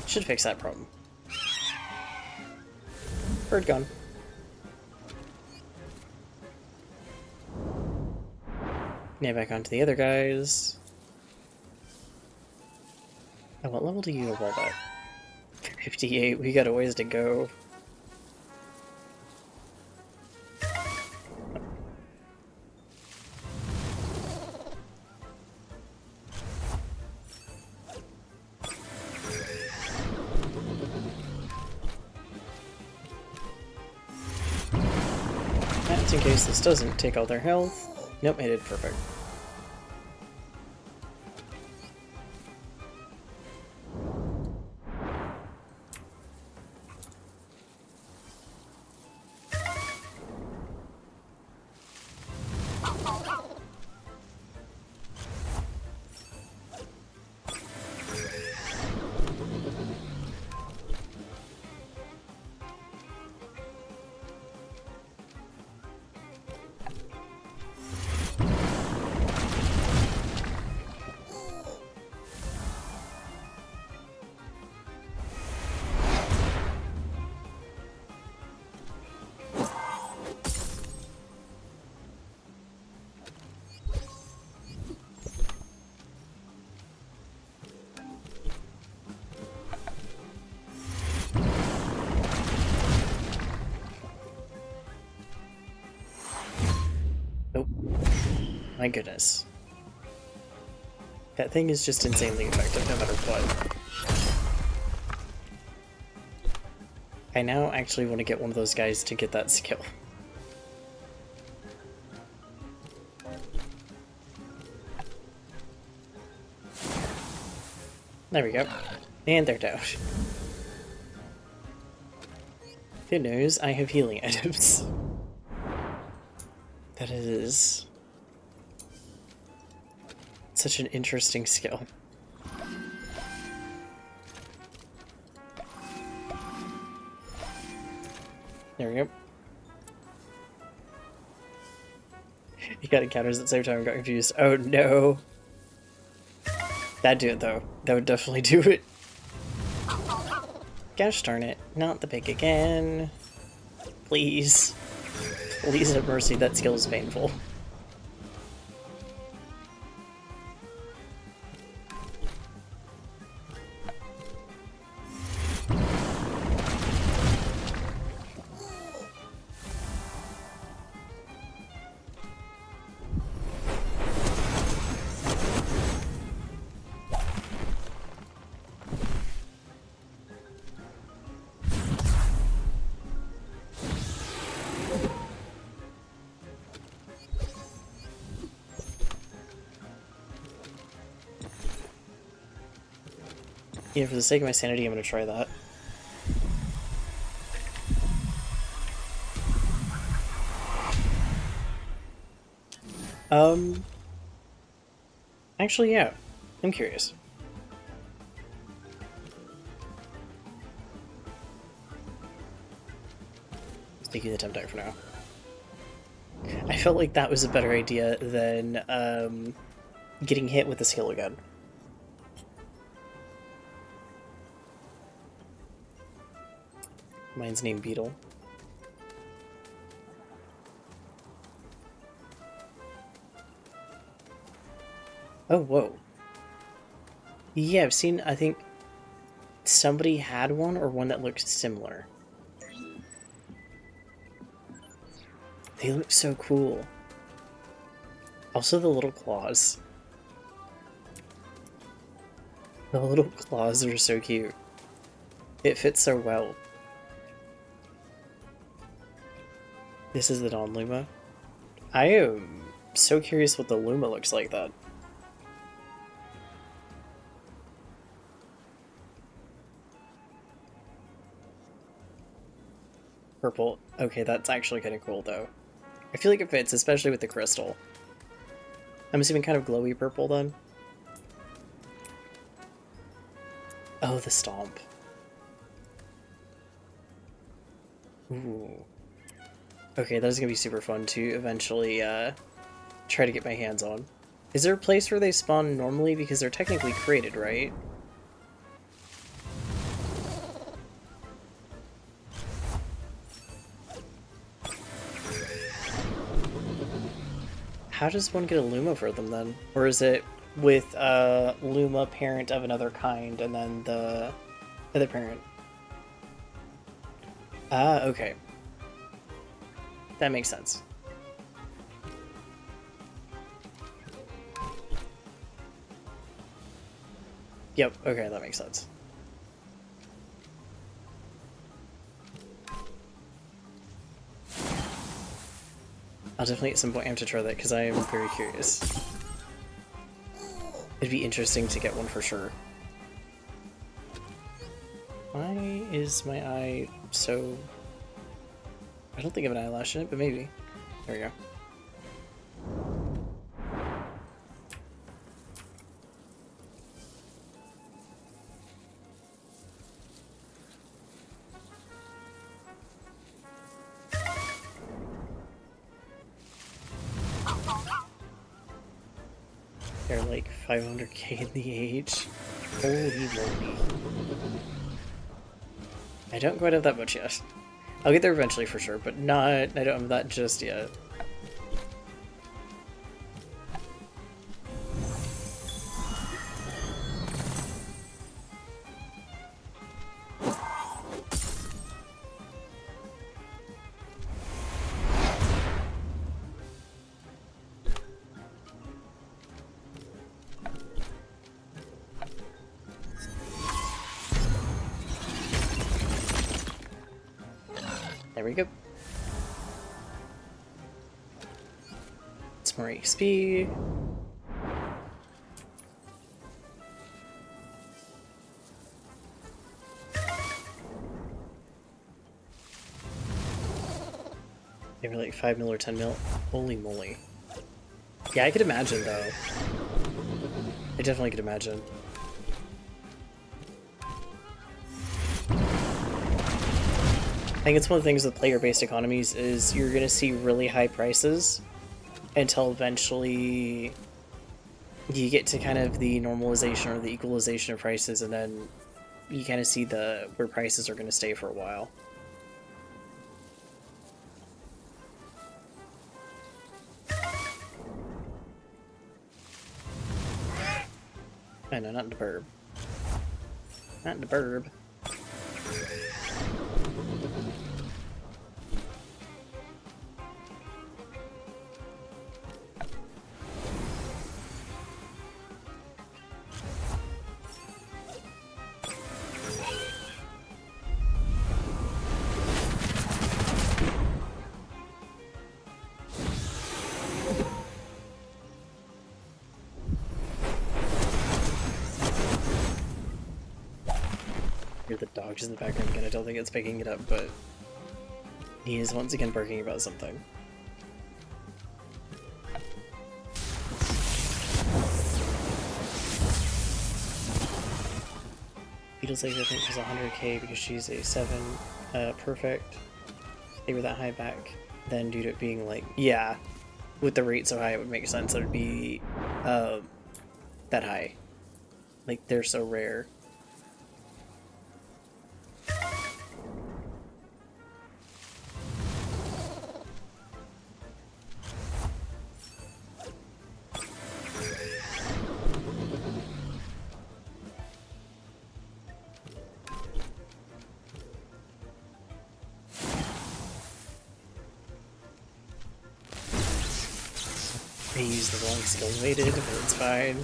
should fix that problem. Bird gone. Now back onto the other guys. Oh, what level do you evolve at? 58, we got a ways to go. That's in case this doesn't take all their health. Nope, it did perfect. My goodness. That thing is just insanely effective no matter what. I now actually want to get one of those guys to get that skill. There we go. And they're down. Good news, I have healing items. That is such an interesting skill. There we go. You got encounters at the same time and got confused. Oh no. That'd do it though. That would definitely do it. Gosh darn it. Not the pig again. Please. Please have mercy, that skill is painful. Yeah, for the sake of my sanity, I'm gonna try that. Actually, yeah. I'm curious. Let's take you the Temtem for now. I felt like that was a better idea than, getting hit with the skill again. Mine's named Beetle. Oh, whoa. Yeah, I've seen, I think, somebody had one or one that looked similar. They look so cool. Also the little claws. The little claws are so cute. It fits so well. This is the non-Luma. I am so curious what the Luma looks like then. Purple. Okay, that's actually kind of cool though. I feel like it fits, especially with the crystal. I'm assuming kind of glowy purple then. Oh, the stomp. Ooh. Okay, that's gonna be super fun to eventually try to get my hands on. Is there a place where they spawn normally? Because they're technically created, right? How does one get a Luma for them then? Or is it with a Luma parent of another kind and then the other parent? Ah, okay. That makes sense. Yep, okay, that makes sense. I'll definitely at some point have to try that because I am very curious. It'd be interesting to get one for sure. Why is my eye so... I don't think I have an eyelash in it, but maybe. There we go. They're like 500k in the age. Holy moly. I don't quite have that much yet. I'll get there eventually for sure, but I don't have that just yet. There we go. It's more XP. They were like 5 mil or 10 mil. Holy moly. Yeah, I could imagine though. I definitely could imagine. I think it's one of the things with player-based economies is you're gonna see really high prices until eventually you get to kind of the normalization or the equalization of prices, and then you kind of see where prices are gonna stay for a while. I know, not in the burb. Not in the burb. Hear the dogs in the background again. I don't think it's picking it up, but he is once again barking about something. Beetle's Lady, I think, was 100k because she's a 7 perfect. They were that high back then due to it being like, yeah, with the rate so high, it would make sense that it would be that high. Like, they're so rare. I used the wrong skill weighted, but it's fine.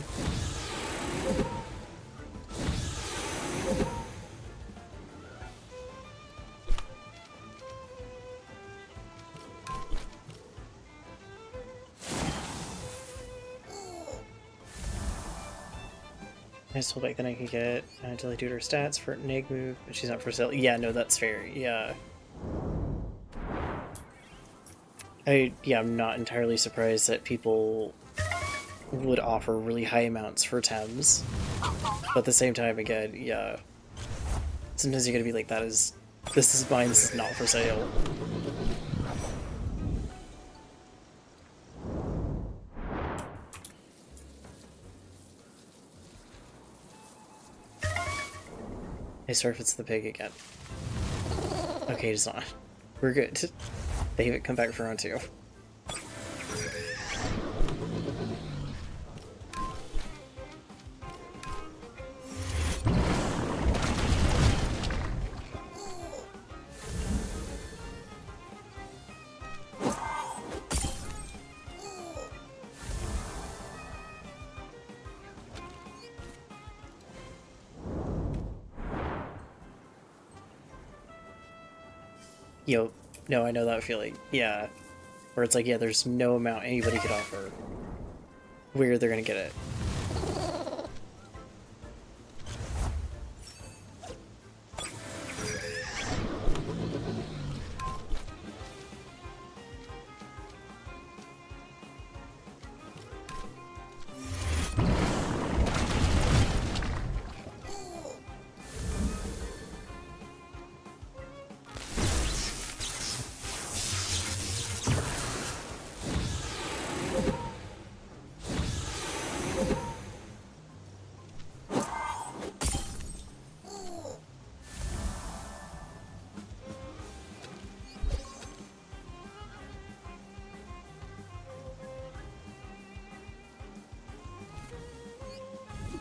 I just told back then I could get Dilly Dude her stats for an egg move, but she's not for sale. Yeah, no, that's fair. Yeah. I'm not entirely surprised that people would offer really high amounts for Tems. But at the same time, again, yeah. Sometimes you're gonna be like, this is mine, this is not for sale. Hey, sorry if it's the pig again. Okay, it's not. We're good. They haven't come back for round 2. Yo, no, I know that feeling. Yeah. Where it's like, yeah, there's no amount anybody could offer where they're gonna get it.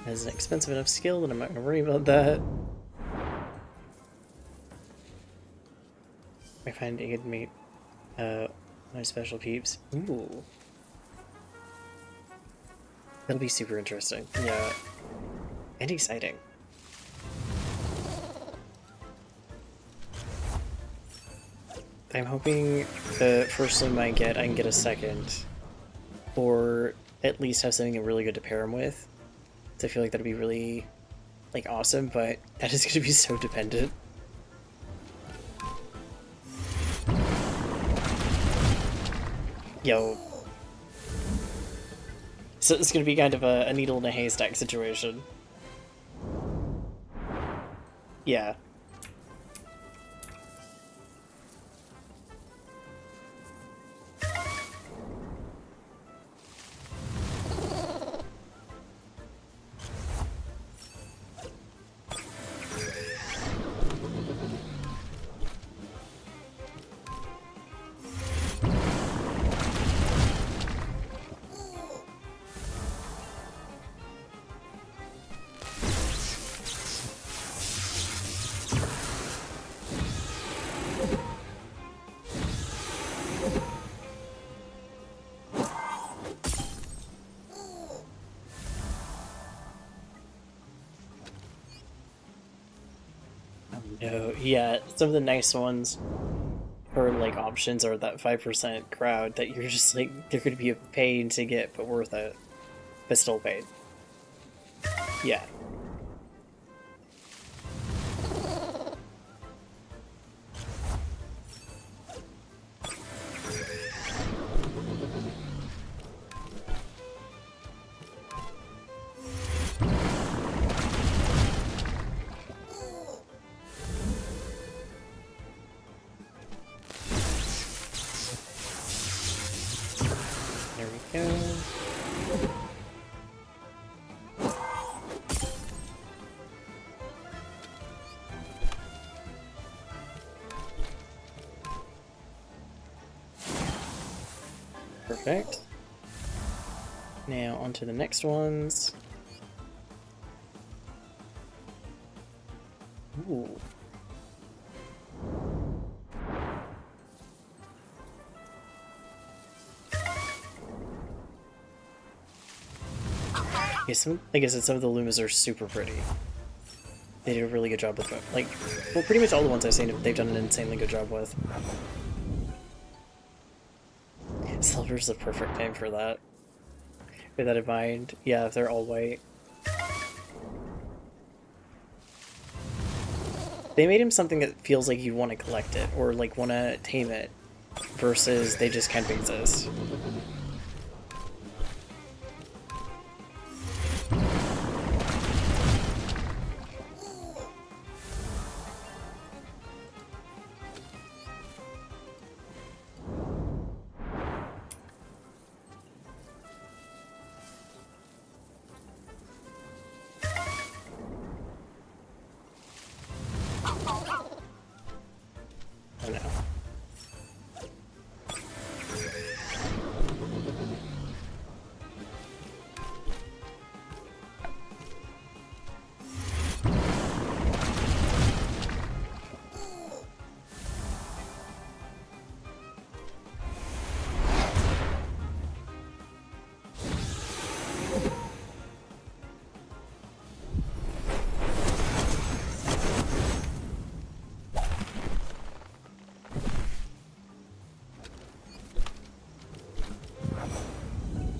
Has an expensive enough skill that I'm not gonna worry about that. I find it could meet my special peeps. Ooh. That'll be super interesting. Yeah. And exciting. I'm hoping the first limb I can get a second, or at least have something really good to pair them with. So I feel like that'd be really, like, awesome, but that is going to be so dependent. Yo. So it's going to be kind of a needle in a haystack situation. Yeah. No, yeah, some of the nice ones or like options are that 5% crowd that you're just like they're gonna be a pain to get but worth it. But still paid. Yeah. There we go. Perfect. Now on to the next ones. Ooh. Yeah, like I said, some of the Lumas are super pretty. They did a really good job with it. Like, well, pretty much all the ones I've seen, they've done an insanely good job with. Silver's the perfect name for that. With that in mind, yeah, if they're all white. They made him something that feels like you want to collect it, or like want to tame it, versus they just kind of exist. Oh no.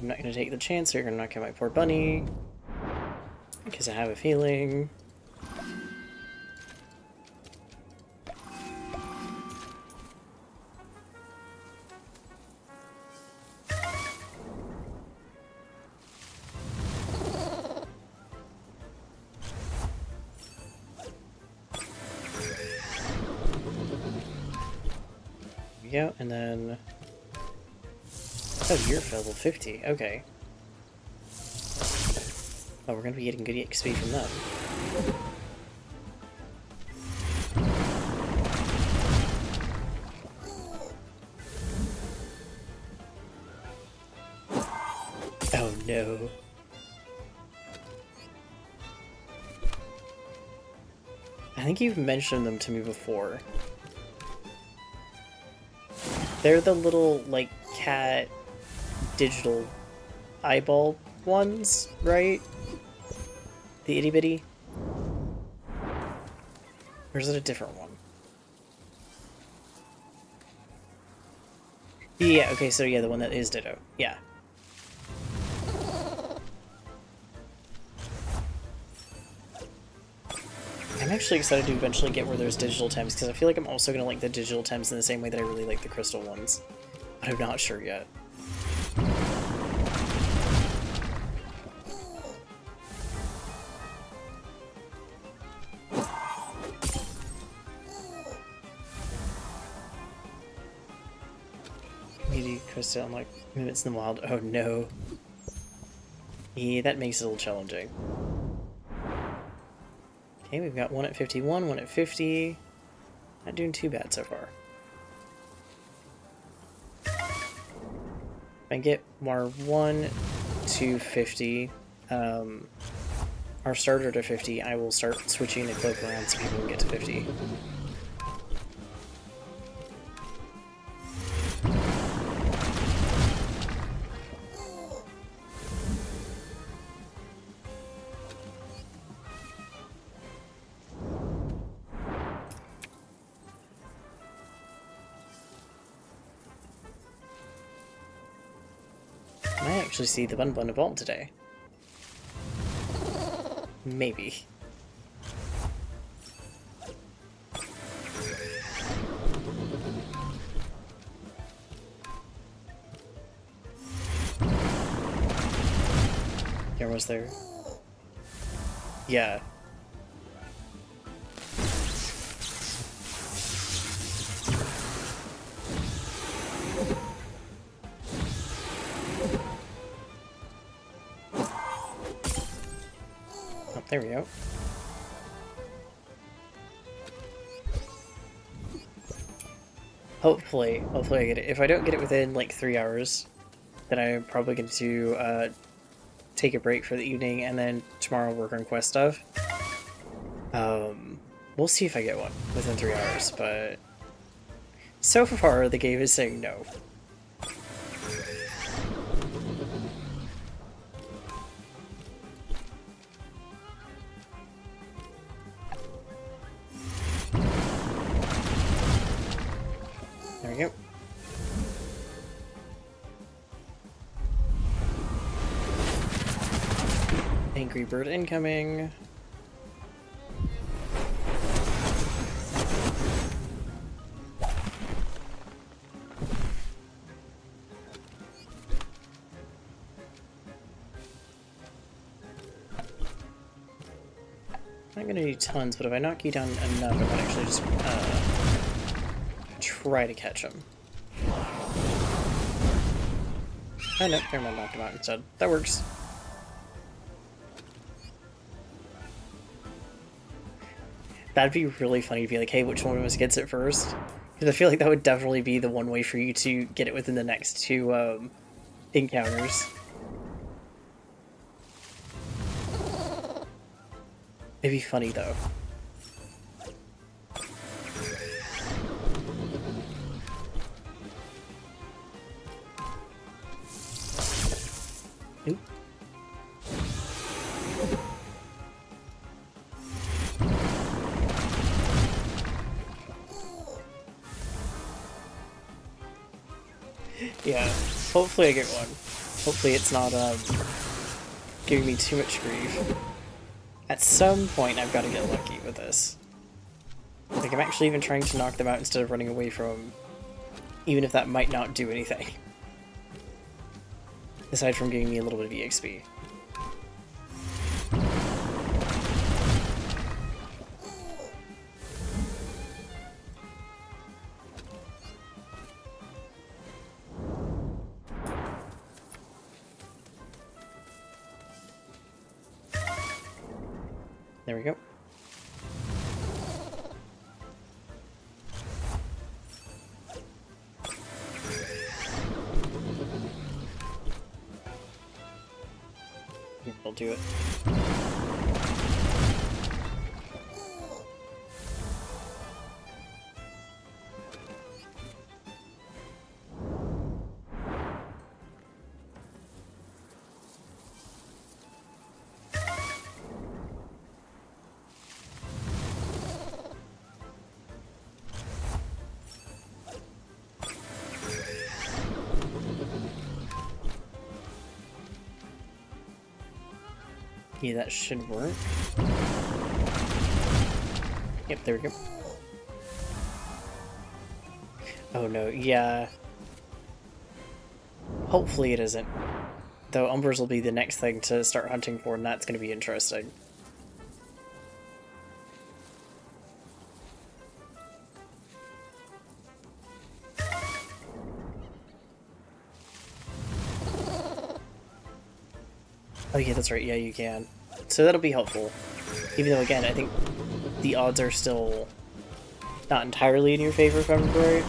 I'm not gonna take the chance here and knock out my poor bunny. Because I have a feeling. There we go, and then... Oh, you're level 50, okay. Oh, we're gonna be getting good XP from them. Oh no. I think you've mentioned them to me before. They're the little, like, cat digital eyeball ones, right? The itty bitty? Or is it a different one? Yeah, okay, so yeah, the one that is Ditto. Yeah. I'm actually excited to eventually get where there's digital Tems, because I feel like I'm also going to like the digital Tems in the same way that I really like the crystal ones. But I'm not sure yet. Community crystal unlock movements in the wild. Oh no. Yeah, that makes it a little challenging. Okay, we've got one at 51, one at 50. Not doing too bad so far. If I get our 1 to 50, our starter to 50, I will start switching the cloak around so people can get to 50. I might actually see the Bun Bun evolve today. Maybe. There was there. Yeah. Oh, there we go. Hopefully I get it. If I don't get it within like 3 hours, then I'm probably going to take a break for the evening and then tomorrow work on quest stuff. We'll see if I get one within 3 hours, but so far the game is saying no. There we go. Angry bird incoming. I'm not gonna need tons, but if I knock you down enough, I might actually just try to catch him. Oh no, never mind, knocked him out instead. That works. That'd be really funny to be like, hey, which one of us gets it first? Because I feel like that would definitely be the one way for you to get it within the next two encounters. It'd be funny though. Oop. Yeah, hopefully I get one. Hopefully it's not giving me too much grief. At some point I've got to get lucky with this. Like, I'm actually even trying to knock them out instead of running away from them, even if that might not do anything. Aside from giving me a little bit of EXP. There we go. I'll do it. Yeah, that should work. Yep, there we go. Oh no, yeah. Hopefully it isn't. Though Umbers will be the next thing to start hunting for, and that's going to be interesting. Oh yeah, that's right, yeah, you can. So that'll be helpful. Even though, again, I think the odds are still not entirely in your favor, if I remember right.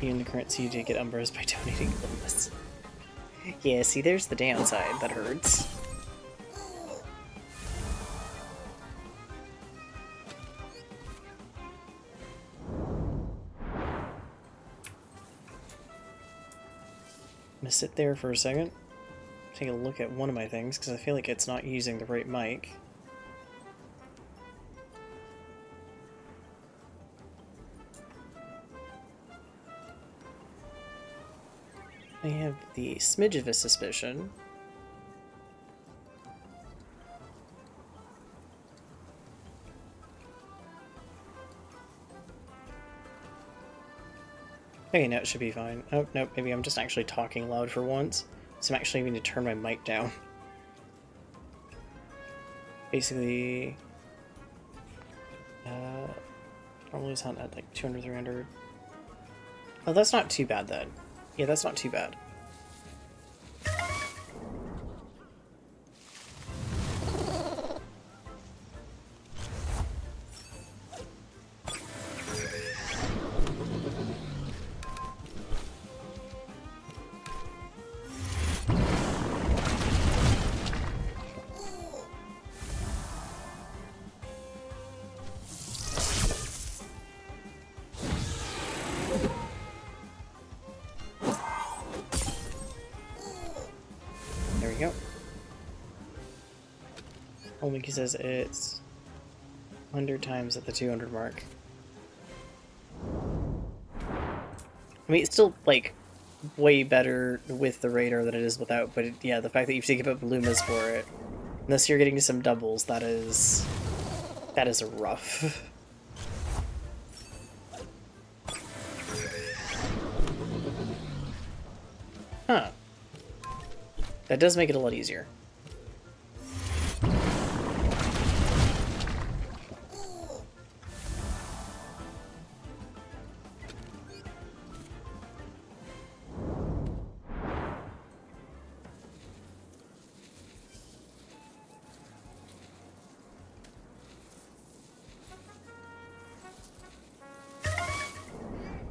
Even the currency you did get Umbers by donating Lumas. Yeah, see, there's the downside. That hurts. I'm gonna sit there for a second. Take a look at one of my things, because I feel like it's not using the right mic. I have the smidge of a suspicion. Okay, now it should be fine. Oh, no, maybe I'm just actually talking loud for once. So I'm actually going to turn my mic down. Basically, normally it's hunt at like 200, 300. Oh, that's not too bad then. Yeah, that's not too bad. There we go. Only he says it's 100 times at the 200 mark. I mean, it's still, like, way better with the radar than it is without, but yeah, the fact that you have to give up Lumas for it, unless you're getting to some doubles, that is rough. Huh. That does make it a lot easier.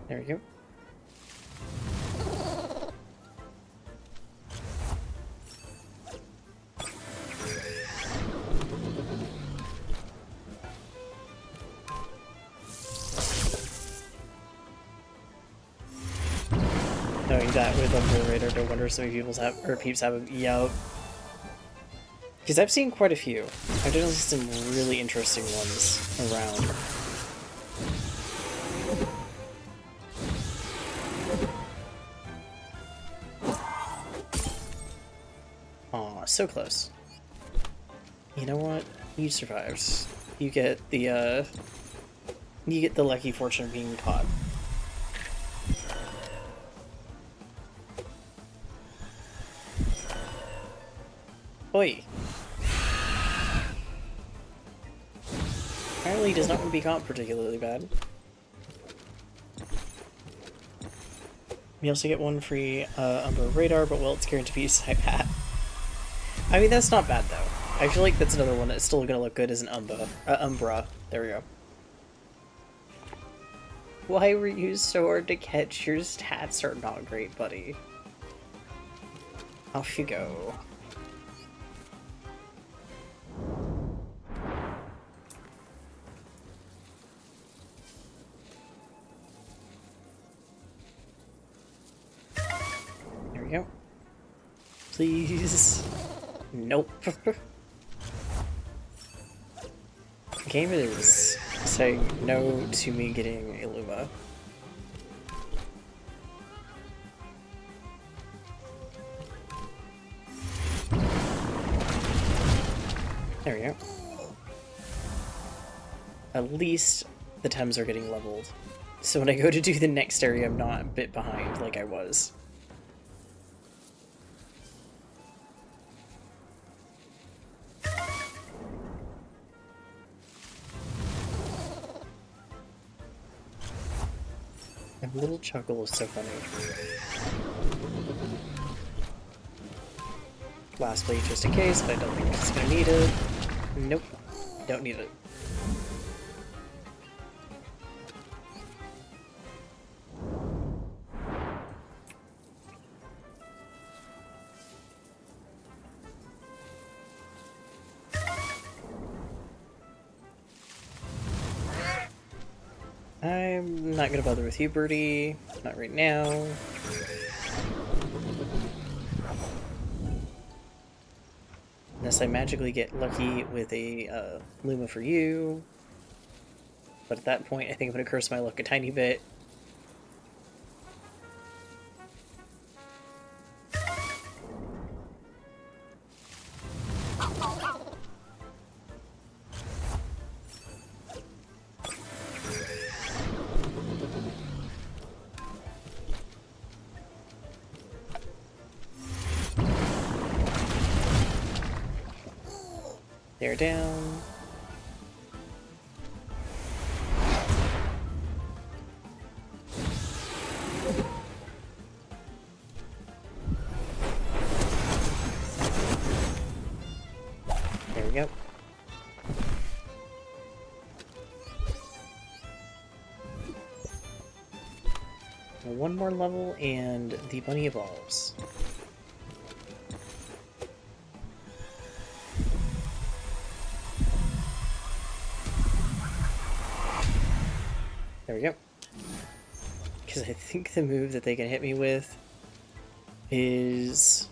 There we go. Knowing that with Radar, no wonder so many peeps have them. Yup. Because I've seen quite a few. I've definitely seen some really interesting ones around. Aw, so close. You know what? You survived. You get the lucky fortune of being caught. Oi! Apparently does not want to be caught particularly bad. We also get one free Umbra Radar, but well, it's guaranteed to be Saipark. I mean, that's not bad though. I feel like that's another one that's still gonna look good as an Umbra. There we go. Why were you so hard to catch? Your stats are not great, buddy. Off you go. There we go. Please. Nope. The game is saying no to me getting a Luma. There we go. At least the Thames are getting leveled. So when I go to do the next area, I'm not a bit behind like I was. That little chuckle is so funny. Lastly, just in case, but I don't think it's gonna need it. Nope, don't need it. I'm not gonna bother with you, Birdie. Not right now. Unless I magically get lucky with a Luma for you. But at that point, I think I'm gonna curse my luck a tiny bit. They're down. There we go. One more level and the bunny evolves. There we go. Because I think the move that they can hit me with is...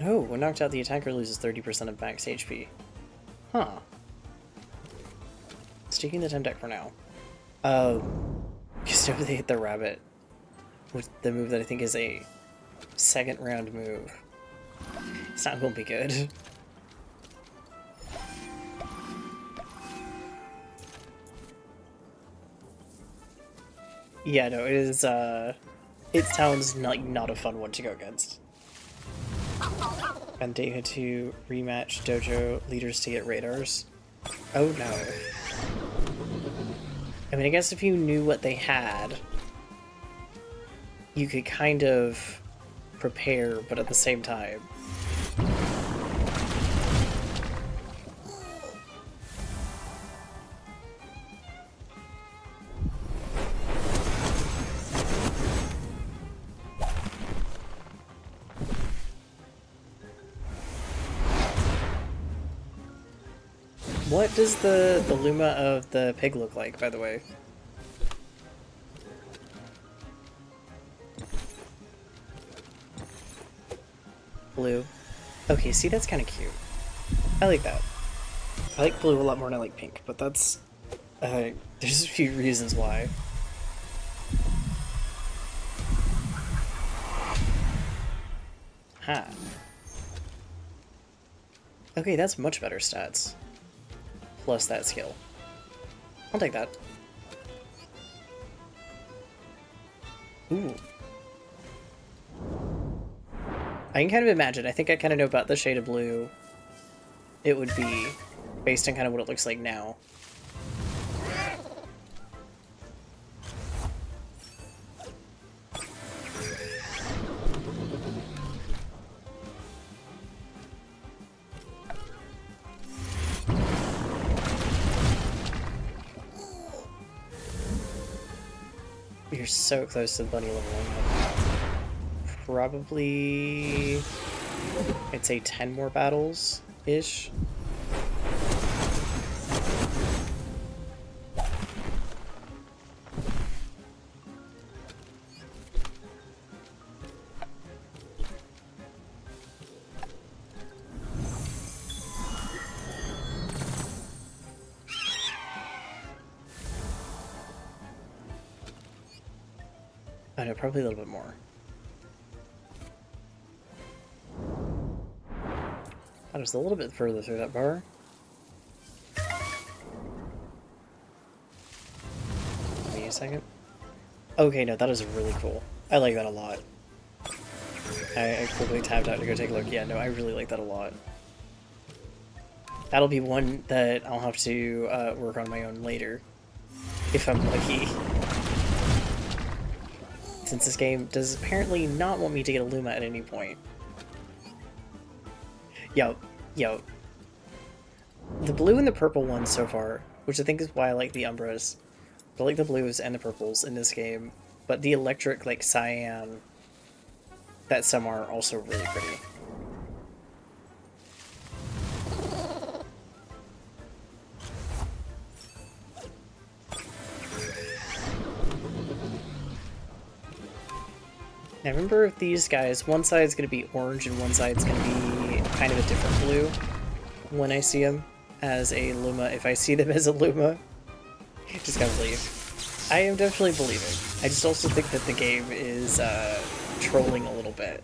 Oh, when knocked out, the attacker loses 30% of max HP. Huh. Sticking the Temtem for now. Because they hit the rabbit with the move that I think is a second round move. It's not going to be good. Yeah, no, it is, it sounds like not a fun one to go against. And they had to rematch dojo leaders to get radars. Oh no. I mean, I guess if you knew what they had, you could kind of prepare, but at the same time. What does the Luma of the pig look like, by the way? Blue. Okay, see, that's kind of cute. I like that. I like blue a lot more than I like pink, but that's... there's a few reasons why. Ha. Okay, that's much better stats. Plus that skill. I'll take that. Ooh. I can kind of imagine. I think I kind of know about the shade of blue it would be, based on kind of what it looks like now. You're so close to the bunny leveling up. Probably, I'd say 10 more battles-ish. I know, probably a little bit more. That was a little bit further through that bar. Give me a second. Okay, no, that is really cool. I like that a lot. I quickly tapped out to go take a look. Yeah, no, I really like that a lot. That'll be one that I'll have to work on my own later, if I'm lucky. Since this game does apparently not want me to get a Luma at any point. Yo. The blue and the purple ones so far, which I think is why I like the Umbras. I like the blues and the purples in this game, but the electric, like, cyan that some are also really pretty. Now remember these guys, one side's going to be orange and one side's going to be kind of a different blue when I see them as a Luma. If I see them as a Luma, just gotta believe. I am definitely believing. I just also think that the game is trolling a little bit.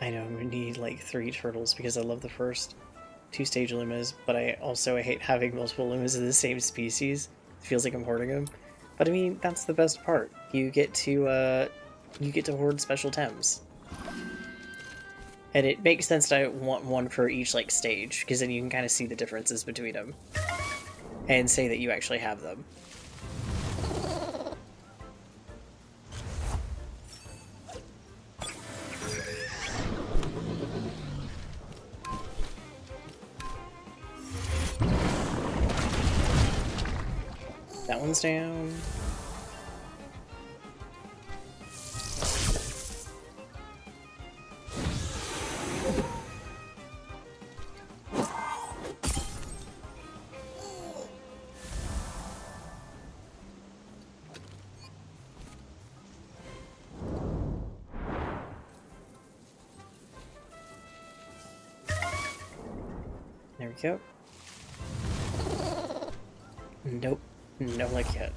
I know I'm gonna need like 3 turtles because I love the first 2-stage Lumas, but I hate having multiple Lumas of the same species. It feels like I'm hoarding them. But I mean, that's the best part. You get to hoard special Tems. And it makes sense that I want one for each like stage, because then you can kind of see the differences between them. And say that you actually have them. That one's down. There we go. Nope. No luck yet.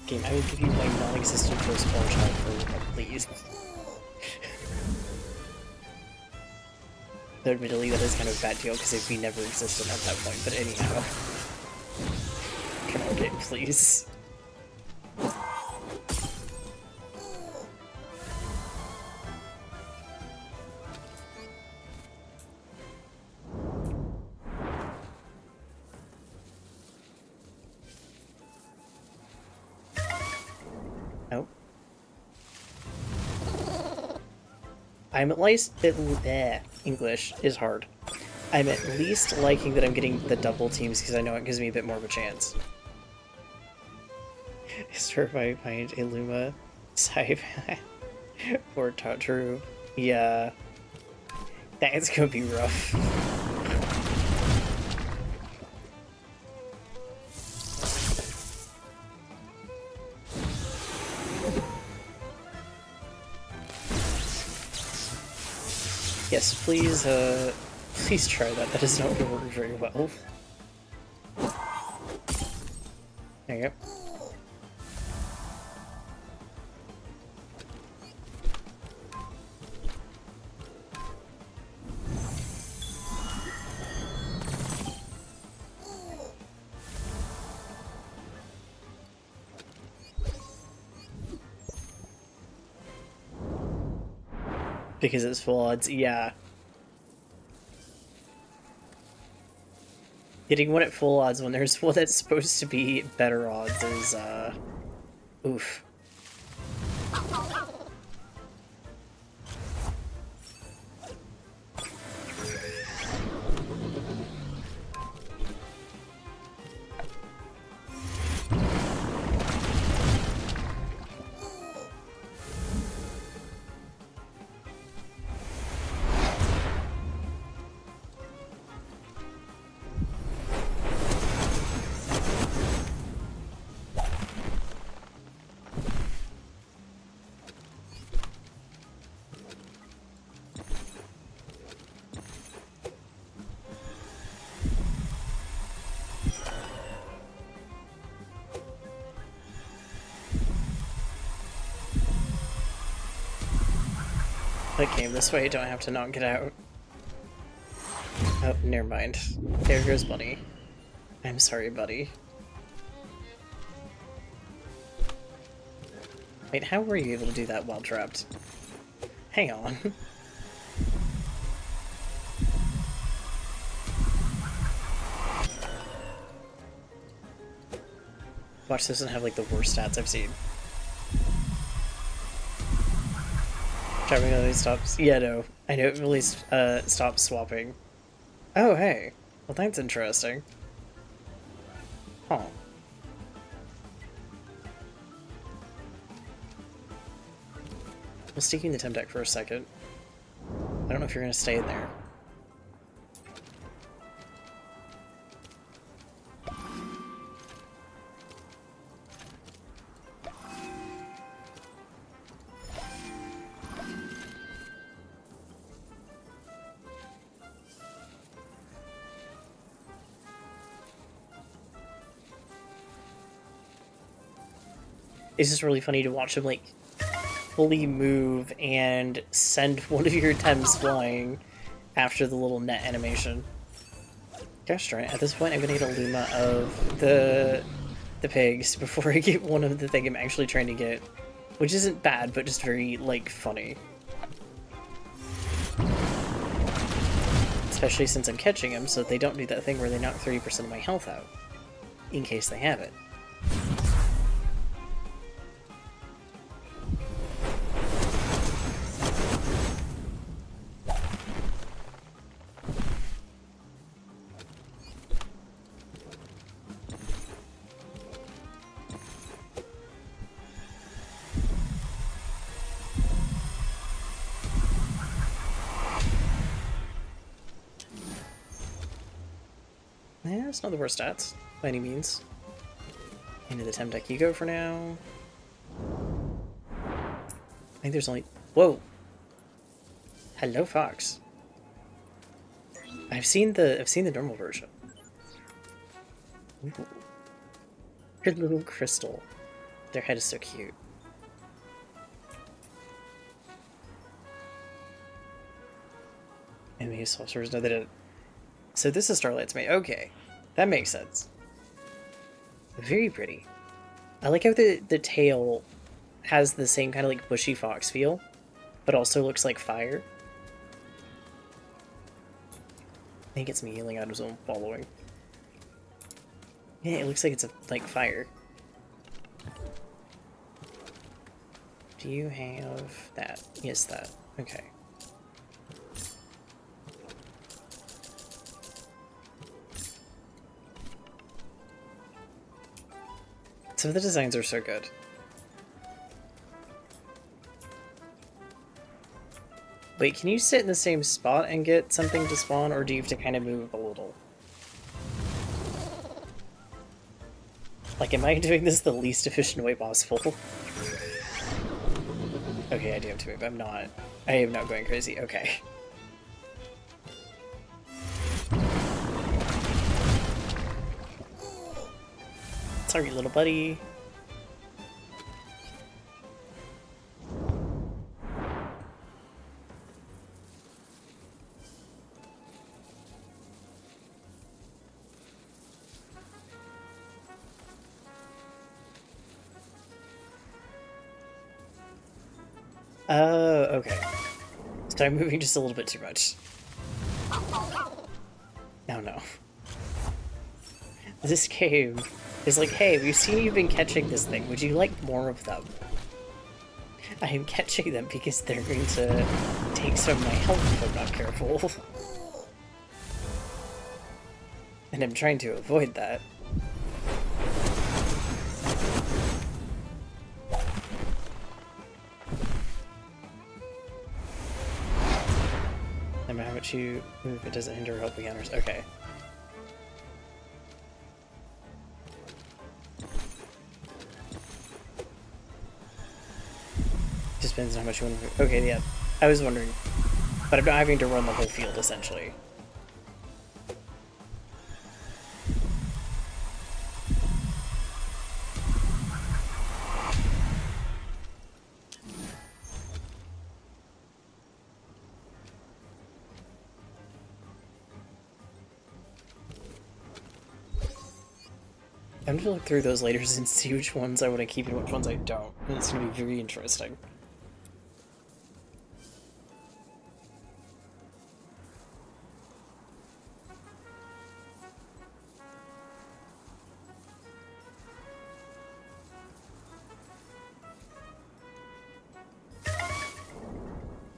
Game, I will give you my non-existent firstborn child for please. Though admittedly that is kind of a bad deal because if we never existed at that point, but anyhow. Come on, game, please. Nope. I'm at least English is hard. I'm at least liking that I'm getting the double teams because I know it gives me a bit more of a chance. Start by find a Luma, Saipark, or Tatru. Yeah, that's gonna be rough. Yes, please, please try that. That is not going to work very well. There you go. Because it's full odds, yeah. Getting one at full odds when there's one that's supposed to be better odds is, oof. It came this way, don't have to knock it out. Oh, never mind. There goes Bunny. I'm sorry, buddy. Wait, how were you able to do that while trapped? Hang on. Watch, this doesn't have like the worst stats I've seen. Trapping only stops. Yeah, no. I know it really stops swapping. Oh, hey. Well, that's interesting. Huh. Well, sticking the temp deck for a second. I don't know if you're going to stay in there. It's just really funny to watch him, like, fully move and send one of your attempts flying after the little net animation. Gosh darn it, at this point I'm gonna get a Luma of the pigs before I get one of the thing I'm actually trying to get. Which isn't bad, but just very, like, funny. Especially since I'm catching them, so they don't do that thing where they knock 30% of my health out. In case they have it. Yeah, it's not the worst stats, by any means. Into the temp deck you go for now. I think there's only... Whoa! Hello, Fox. I've seen the normal version. Ooh. Good little crystal. Their head is so cute. And these sorcerers know they didn't. So this is Starlight's mate. Okay, that makes sense. Very pretty. I like how the tail has the same kind of like bushy fox feel, but also looks like fire. I think it's me healing out of his own following. Yeah, it looks like it's like fire. Do you have that? Yes, that. Okay. Some of the designs are so good. Wait, can you sit in the same spot and get something to spawn, or do you have to kind of move a little? Like, am I doing this the least efficient way possible? Okay, I do have to move. I'm not. I am not going crazy. Okay. Sorry, little buddy. Oh, okay. So I'm moving just a little bit too much. Oh no. This game is like, hey, we've seen you've been catching this thing. Would you like more of them? I am catching them because they're going to take some of my health if I'm not careful. And I'm trying to avoid that. No matter how much you move, it doesn't hinder or help encounters. Okay. Just depends on how much you want to move. Okay, yeah. I was wondering. But I'm not having to run the whole field, essentially. I'm gonna look through those later and see which ones I want to keep and which ones I don't. And it's gonna be very interesting.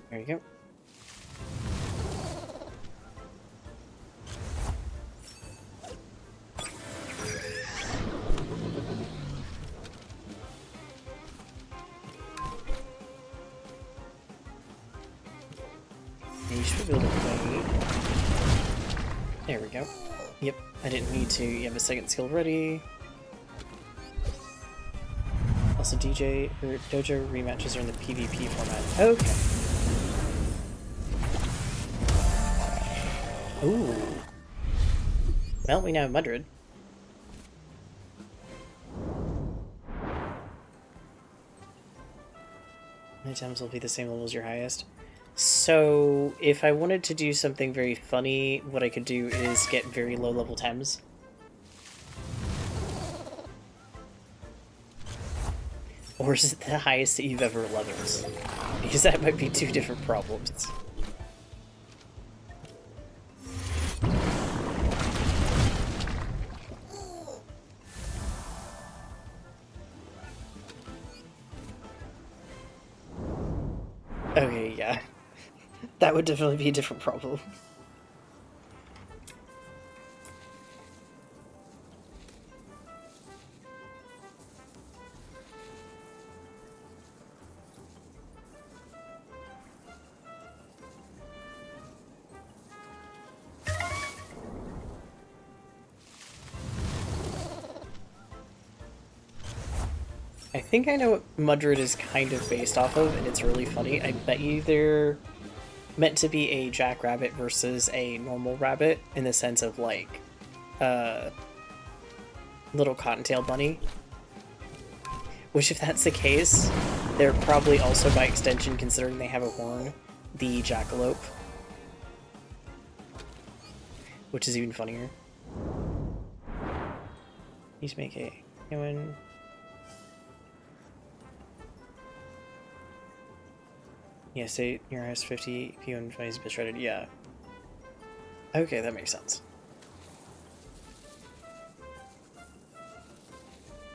There you go. You should be able to wait. There we go. Yep, I didn't need to. You have a second skill ready. Also, DJ or Dojo rematches are in the PvP format. Okay. Ooh. Well, we now have Mudred. My items will be the same level as your highest. So, if I wanted to do something very funny, what I could do is get very low level Tems. Or is it the highest that you've ever leveled? Because that might be two different problems. Okay, yeah. That would definitely be a different problem. I think I know what Mudred is kind of based off of, and it's really funny. I bet you they're meant to be a jackrabbit versus a normal rabbit, in the sense of, like, little cottontail bunny. Which, if that's the case, they're probably also, by extension, considering they have a horn, the jackalope. Which is even funnier. Please make a new one. Yeah, say your highest 50 EP and 20 is a bit shredded. Yeah. Okay, that makes sense.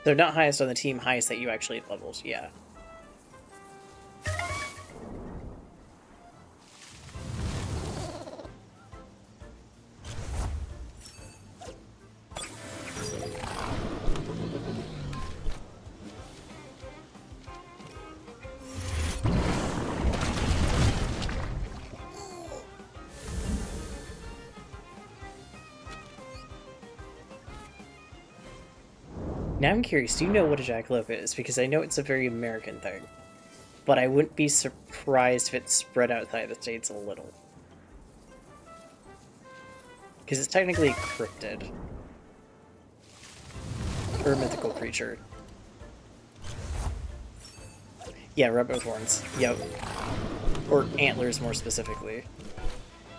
They're not highest on the team, highest that you actually levels. Yeah. Now I'm curious, do you know what a jackalope is? Because I know it's a very American thing. But I wouldn't be surprised if it's spread outside the States a little. Because it's technically a cryptid. Or a mythical creature. Yeah, rabbit with horns. Yep. Or antlers, more specifically.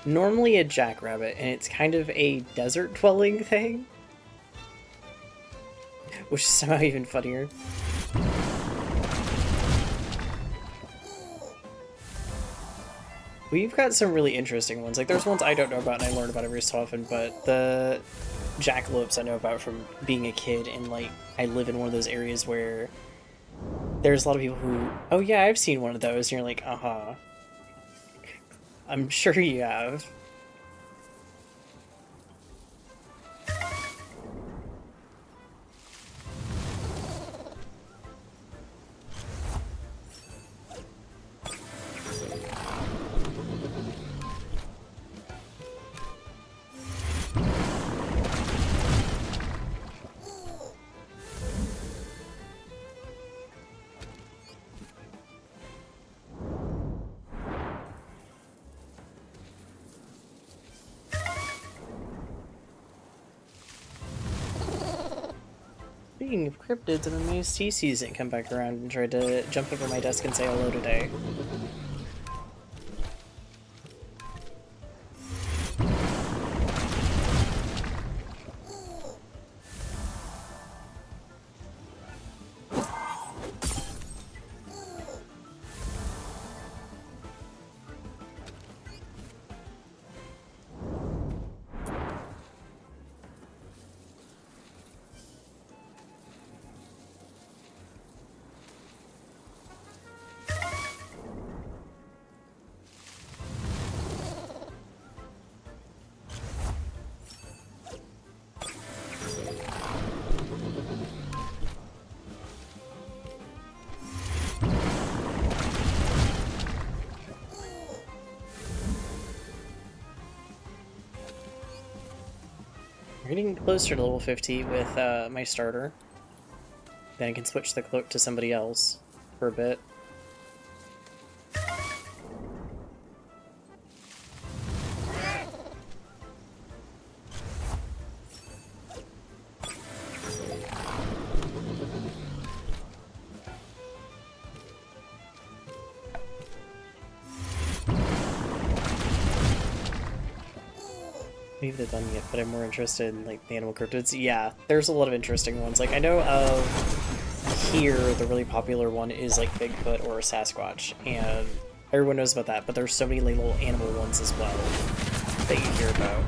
Normally a jackrabbit, and it's kind of a desert-dwelling thing. Which is somehow even funnier. We've got some really interesting ones. Like, there's ones I don't know about and I learn about every so often, but the jackalopes I know about from being a kid, and, like, I live in one of those areas where there's a lot of people who, oh yeah, I've seen one of those, and you're like, uh-huh. I'm sure you have. Speaking of cryptids, I'm amazed TC didn't come back around and tried to jump over my desk and say hello today. We're getting closer to level 50 with my starter. Then I can switch the cloak to somebody else for a bit. Maybe they're done yet, but I'm more interested in like the animal cryptids. Yeah, there's a lot of interesting ones. Like I know here the really popular one is like Bigfoot or Sasquatch, and everyone knows about that. But there's so many like, little animal ones as well that you hear about.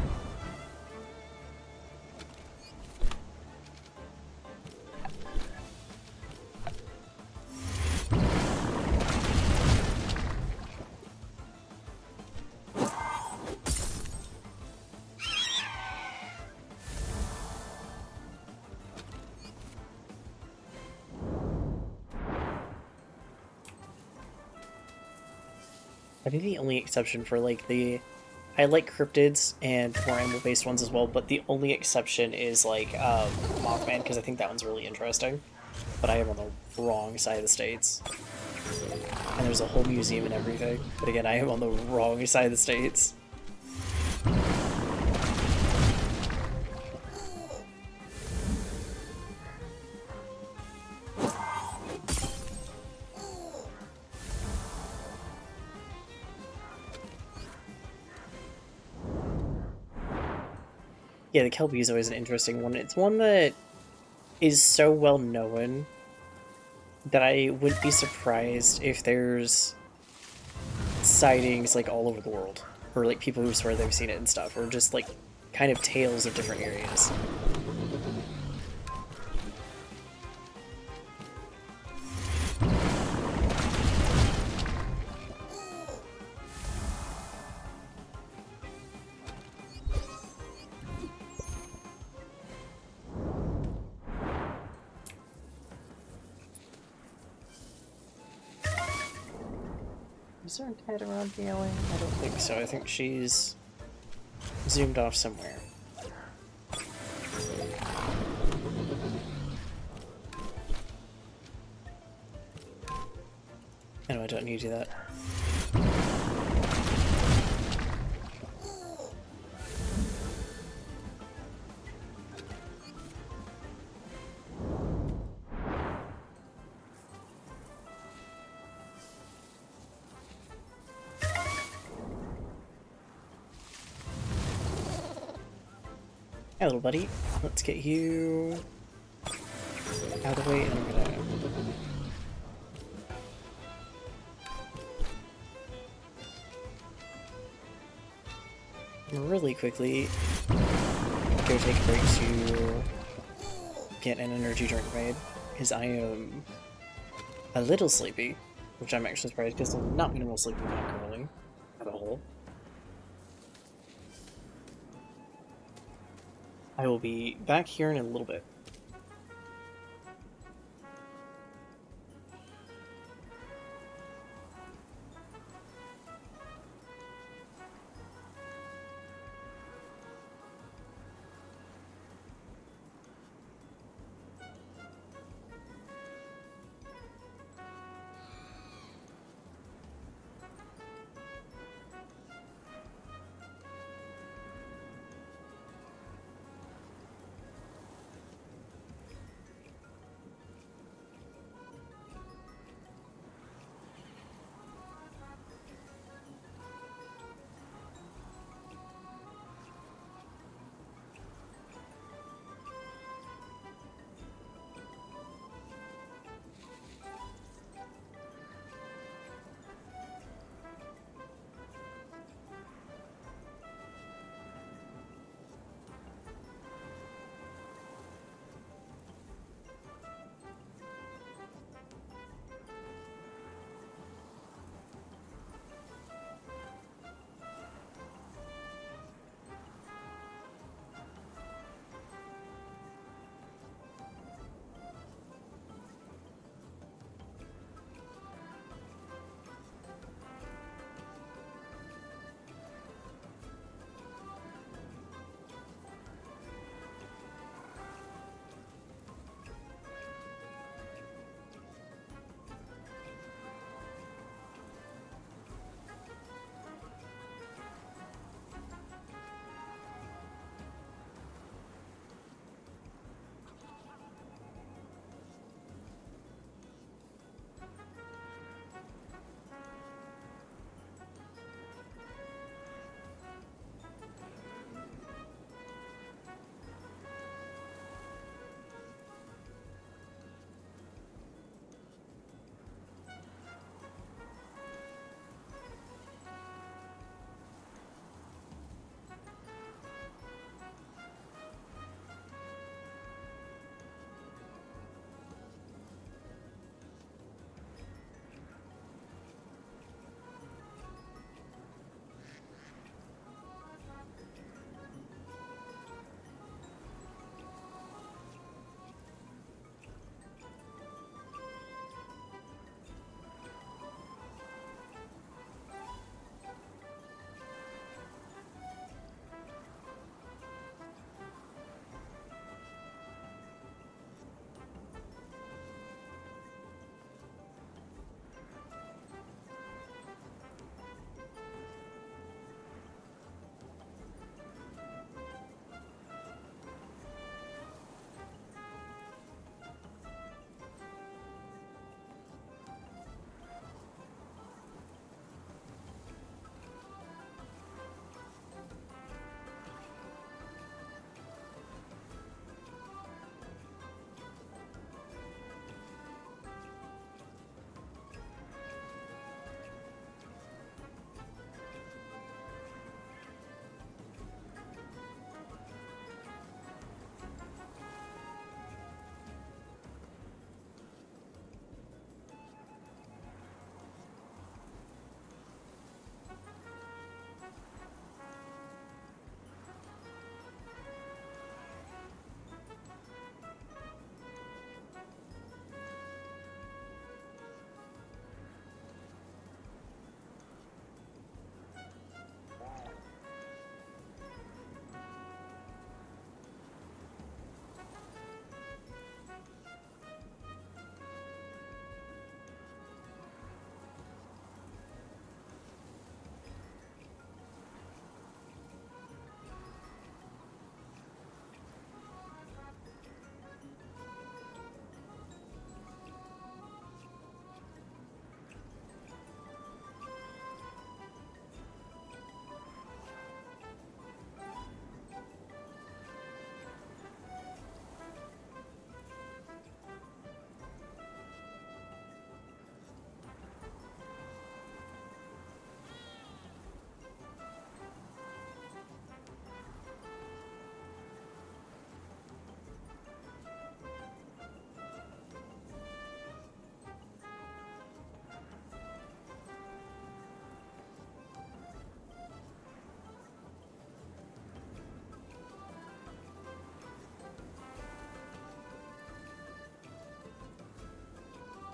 I think the only exception for like I like cryptids and more animal-based ones as well, but the only exception is like Mothman, because I think that one's really interesting. But I am on the wrong side of the states. And there's a whole museum and everything. But again, I am on the wrong side of the states. Yeah, the Kelpie is always an interesting one. It's one that is so well known that I wouldn't be surprised if there's sightings like all over the world, or like people who swear they've seen it and stuff, or just like kind of tales of different areas. Is there a cat around meowing? I don't think so. I think she's zoomed off somewhere. I know I don't need to do that. Hey, little buddy. Let's get you out of the way, and I'm gonna... really quickly go take a break to get an energy drink made, because I am a little sleepy, which I'm actually surprised because I'm not minimal sleeping that currently at all. I will be back here in a little bit.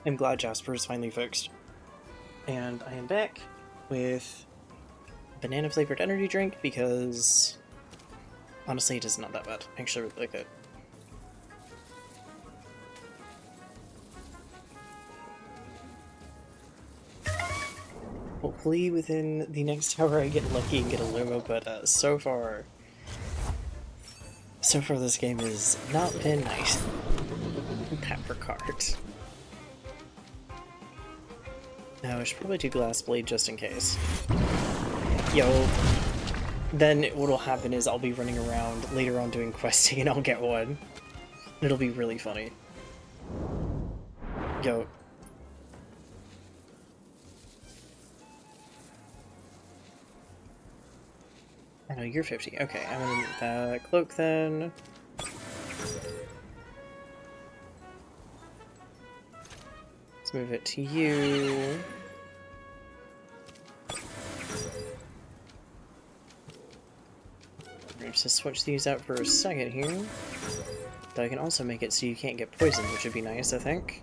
I'm glad Jasper is finally fixed. And I am back with banana flavored energy drink because honestly it is not that bad. I actually really like it. Hopefully within the next hour I get lucky and get a Luma, but so far this game has not been nice. Peppercart. No, I should probably do Glass Blade just in case. Yo, then what'll happen is I'll be running around later on doing questing and I'll get one. It'll be really funny. Yo. I know, you're 50. Okay, I'm gonna move that cloak then. Let's move it to you. We're going to switch these out for a second here. But I can also make it so you can't get poisoned, which would be nice, I think.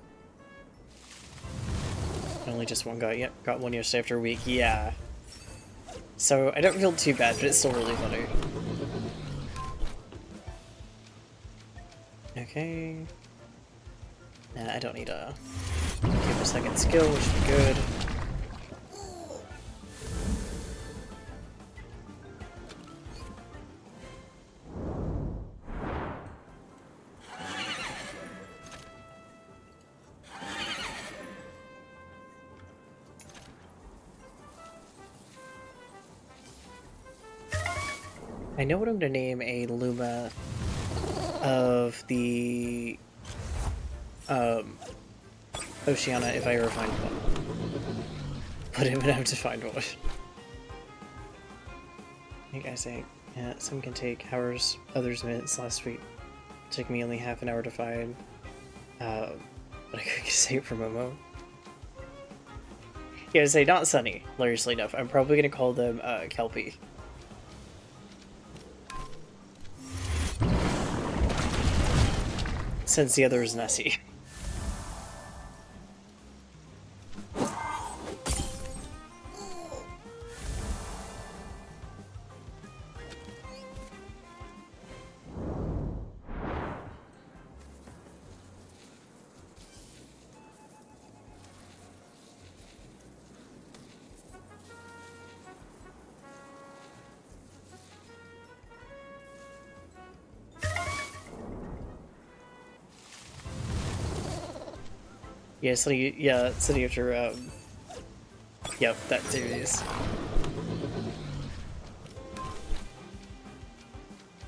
Only just one guy. Yep, got one yesterday after a week. Yeah. So I don't feel too bad, but it's still really funny. Okay. Nah, I don't need a give a second skill, which would be good. I know what I'm gonna name a Luma of the Oceana if I ever find one. But I'm gonna have to find one. I think I say, yeah, some can take hours, others minutes. Last week took me only half an hour to find. But I could say it for Momo. Yeah, say not Sunny, hilariously enough. I'm probably gonna call them Kelpie. Since the other is Nessie. Yeah, City after, yep, that series.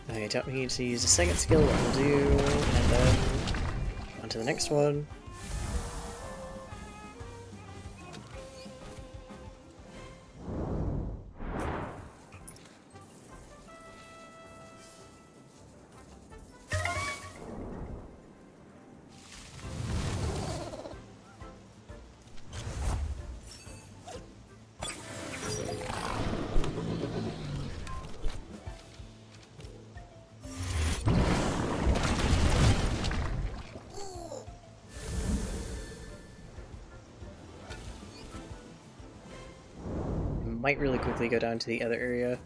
I don't need to use a second skill, that will do, and then on to the next one. Might really quickly go down to the other area.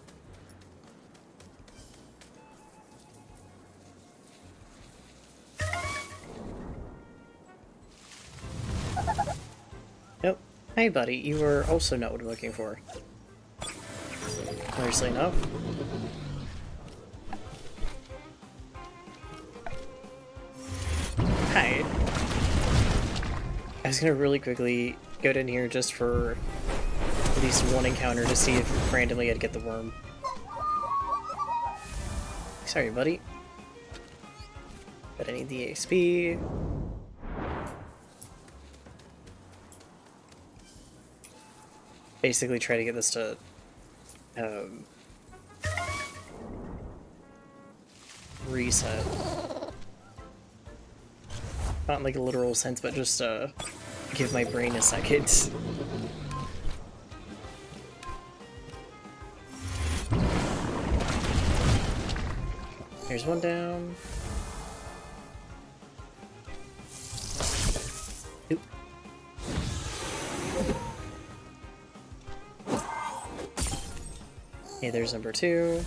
Nope. Hey buddy, you are also not what I'm looking for. Hilariously enough. Hi. I was gonna really quickly go down here just for at least one encounter to see if randomly I'd get the worm. Sorry, buddy. But I need the XP. Basically try to get this to reset. Not in like a literal sense, but just give my brain a second. Here's one down. Oop. Okay, there's number 2.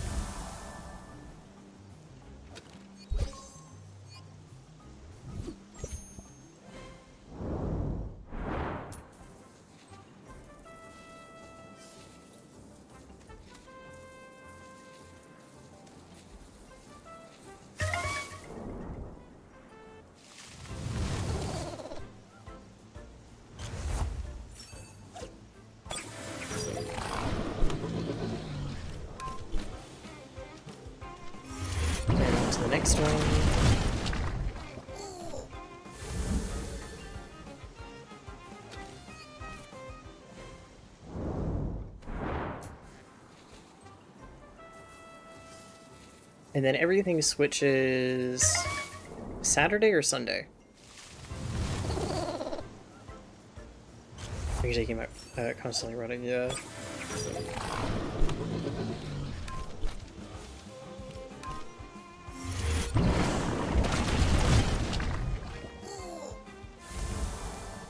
And on to the next one. And then everything switches Saturday or Sunday? Are you taking my constantly running? Yeah.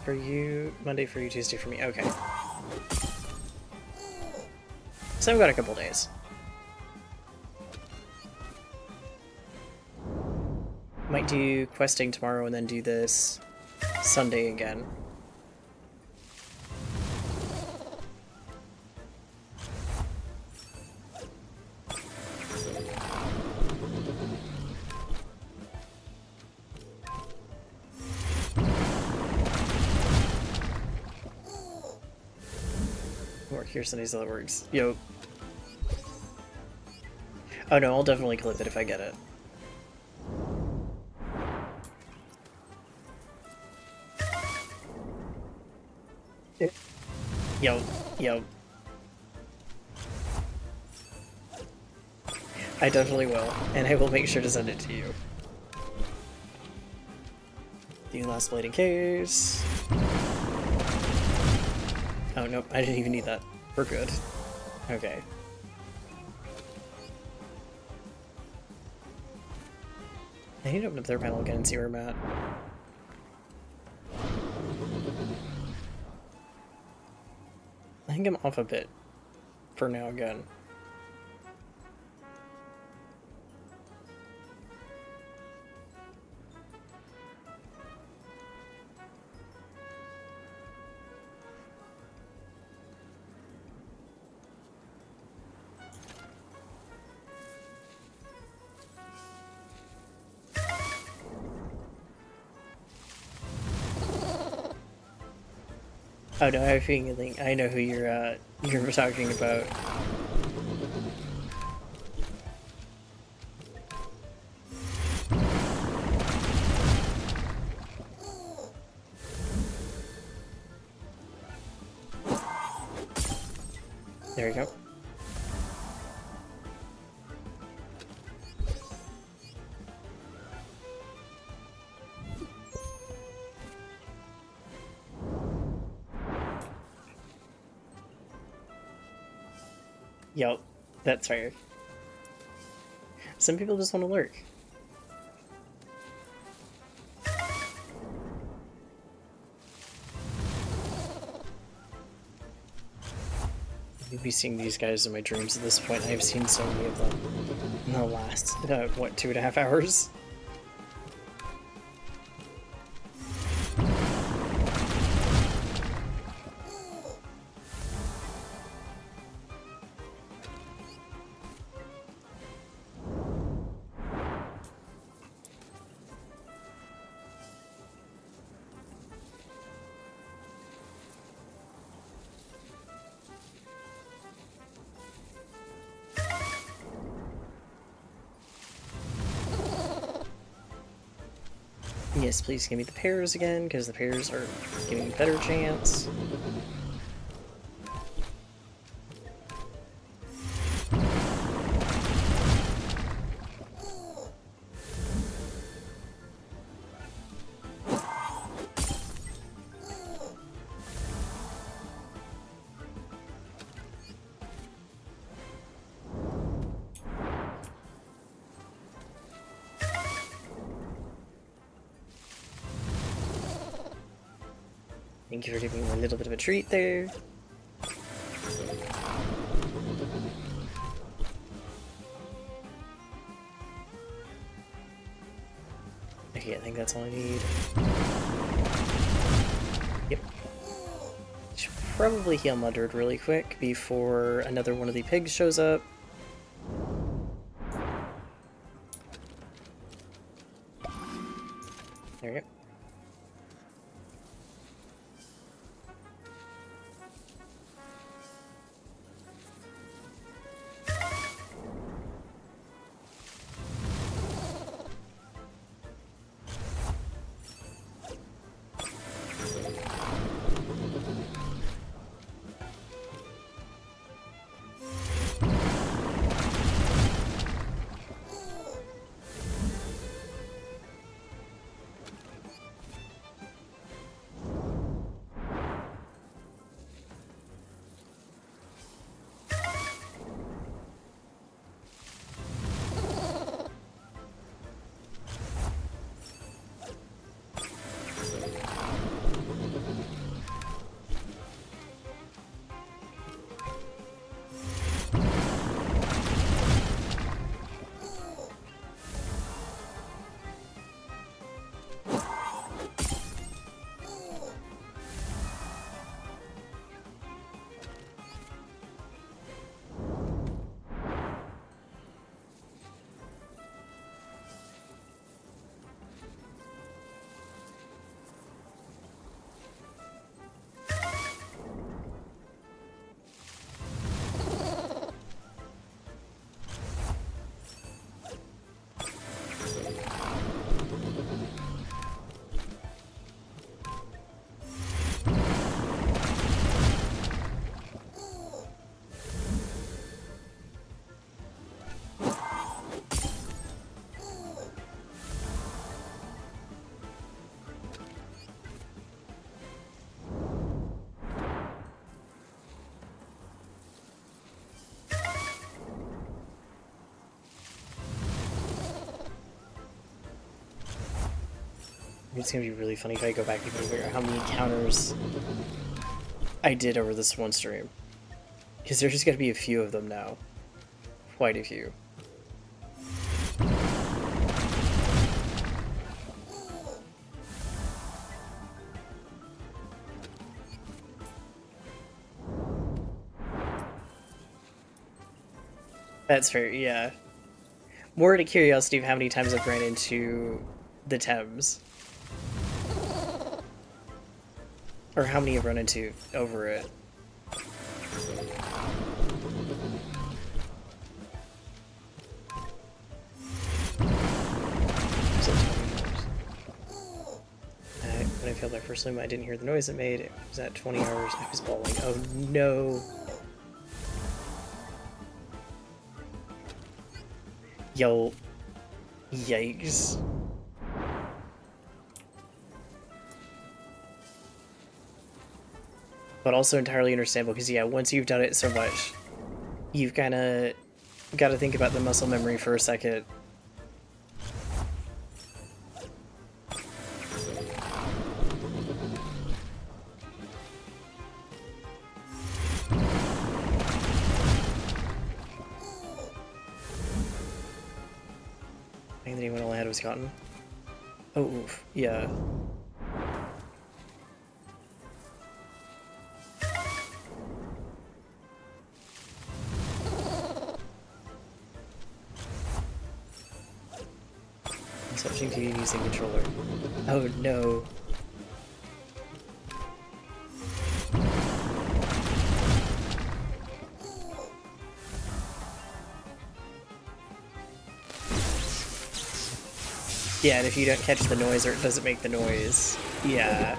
For you, Monday for you, Tuesday for me. Okay. So I've got a couple days. Might do questing tomorrow and then do this Sunday again. Work here Sundays, so that works. Yo. Oh no, I'll definitely clip it if I get it. Yo, yo. I definitely will, and I will make sure to send it to you. The last blade in case. Oh, nope, I didn't even need that. We're good. Okay. I need to open up their panel again and see where I'm at. I think I'm off a bit for now again. Oh no, I have a feeling I know who you're talking about. There we go. Yup, that's fair. Some people just want to lurk. I'd be seeing these guys in my dreams at this point. I've seen so many of them in the last, what, 2.5 hours? Yes, please give me the pairs again, because the pairs are giving me a better chance. Thank you for giving me a little bit of a treat there. Okay, I think that's all I need. Yep. Should probably heal Mudred really quick before another one of the pigs shows up. There we go. It's gonna be really funny if I go back and figure out how many encounters I did over this one stream. Because there's just gonna be a few of them now. Quite a few. That's fair, yeah. More out of curiosity of how many times I've ran into the Thames. Or how many I've run into over it. When I failed my first loom, I didn't hear the noise it made. It was at 20 hours. I was bawling. Oh no. Yo. Yikes. But also entirely understandable, because yeah, once you've done it so much, you've kinda gotta think about the muscle memory for a second. I think that anyone all I had was cotton. Oh, oof. Yeah. I'm switching to using controller. Oh no. Yeah, and if you don't catch the noise or it doesn't make the noise, yeah.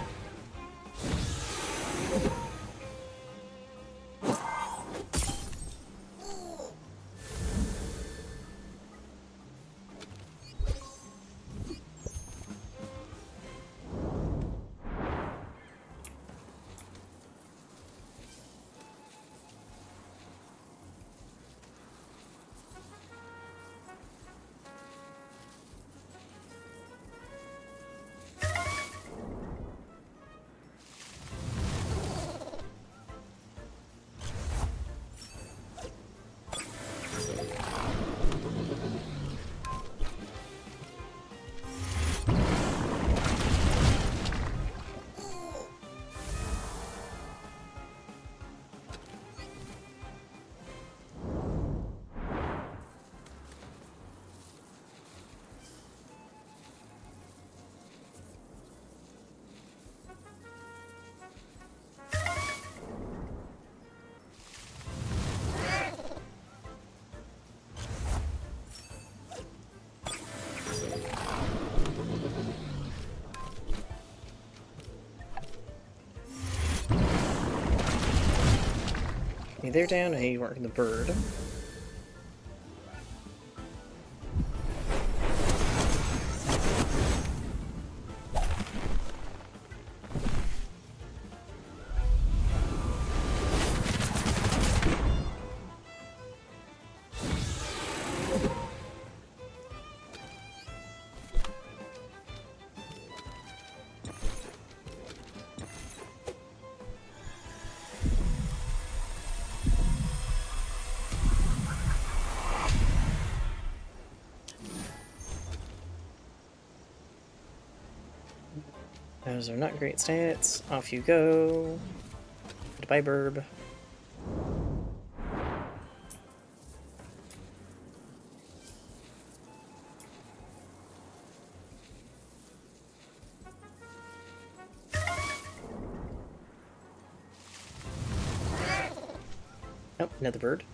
they're down. Hey, you weren't the bird. Those are not great stats. Off you go. Goodbye, burb. Oh, another bird.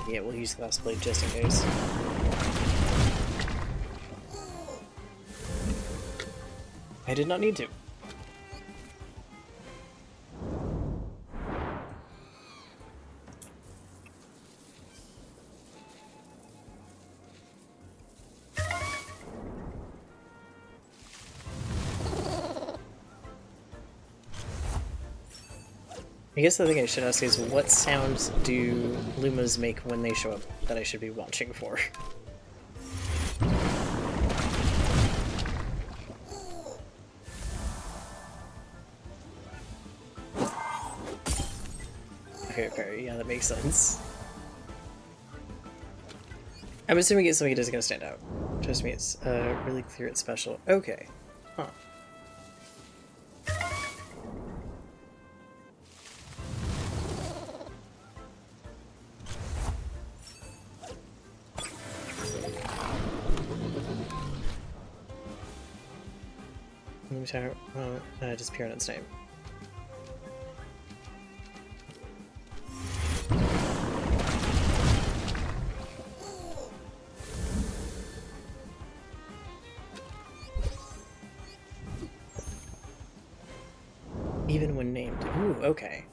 Yeah, we'll use Glass Blade just in case. I did not need to. I guess the thing I should ask is, what sounds do Lumas make when they show up that I should be watching for? Okay, parry, yeah, that makes sense. I'm assuming it's something that isn't going to stand out. Trust me, it's really clear it's special. Okay. Huh. Disappear on its name. Even when named. Ooh, okay.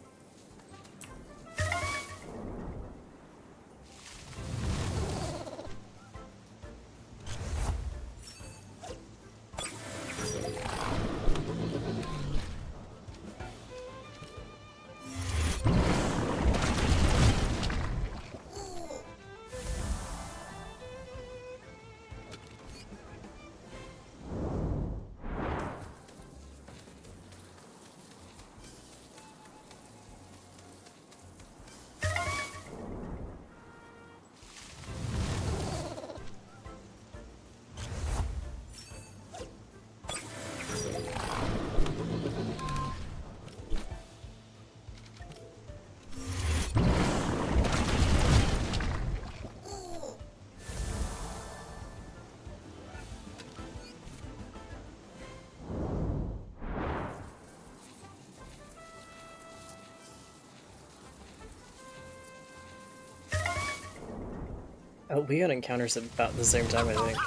Oh, we got encounters about the same time, I think.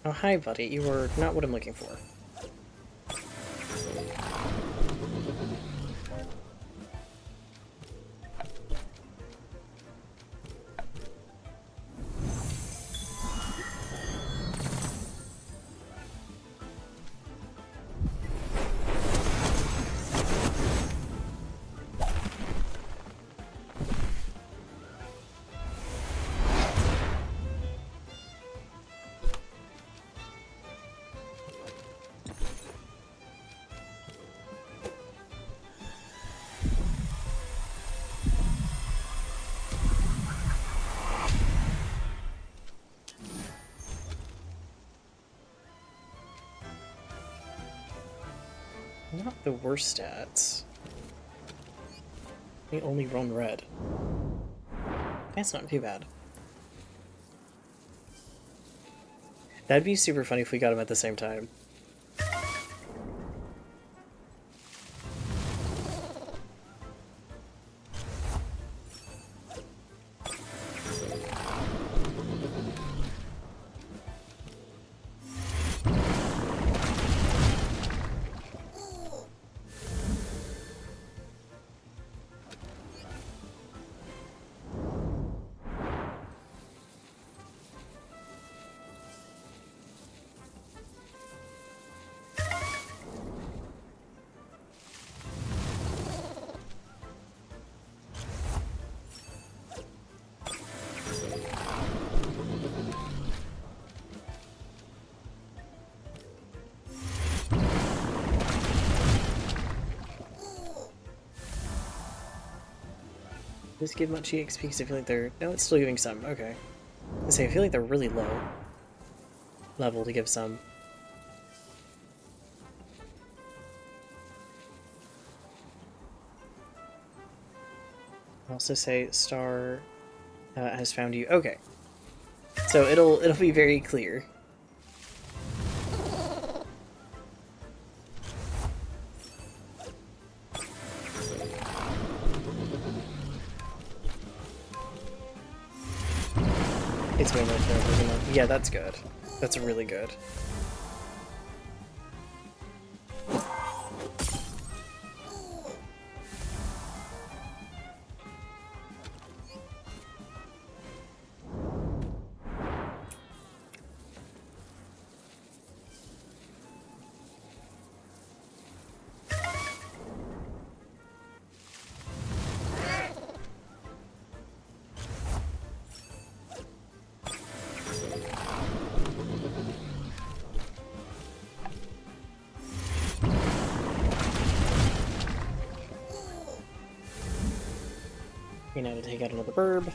Oh, hi, buddy. You were not what I'm looking for. not the worst stats. They only run red. That's not too bad. That'd be super funny if we got them at the same time. Does this give much EXP? Because I feel like they're... No, it's still giving some. Okay. I say, I feel like they're really low level to give some. I'll also say Star has found you. Okay. So it'll be very clear. It's way more clear. Yeah, that's good. That's really good. Okay, now to take out another burb.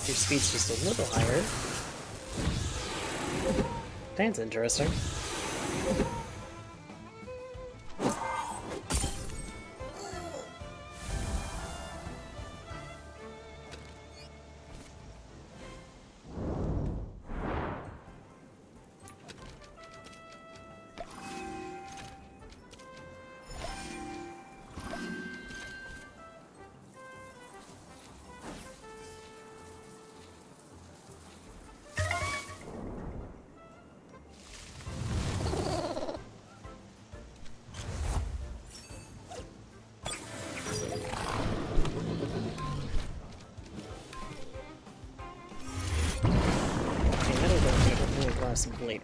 Your speed's just a little higher. That's interesting. Some blade.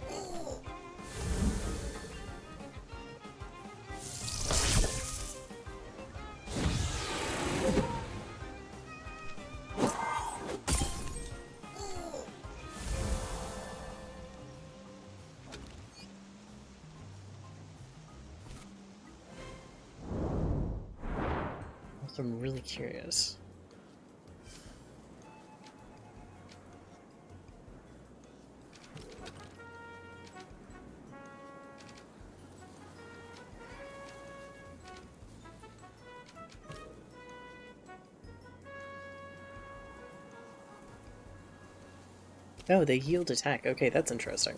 Also, I'm really curious. Oh, they yield attack. Okay, that's interesting.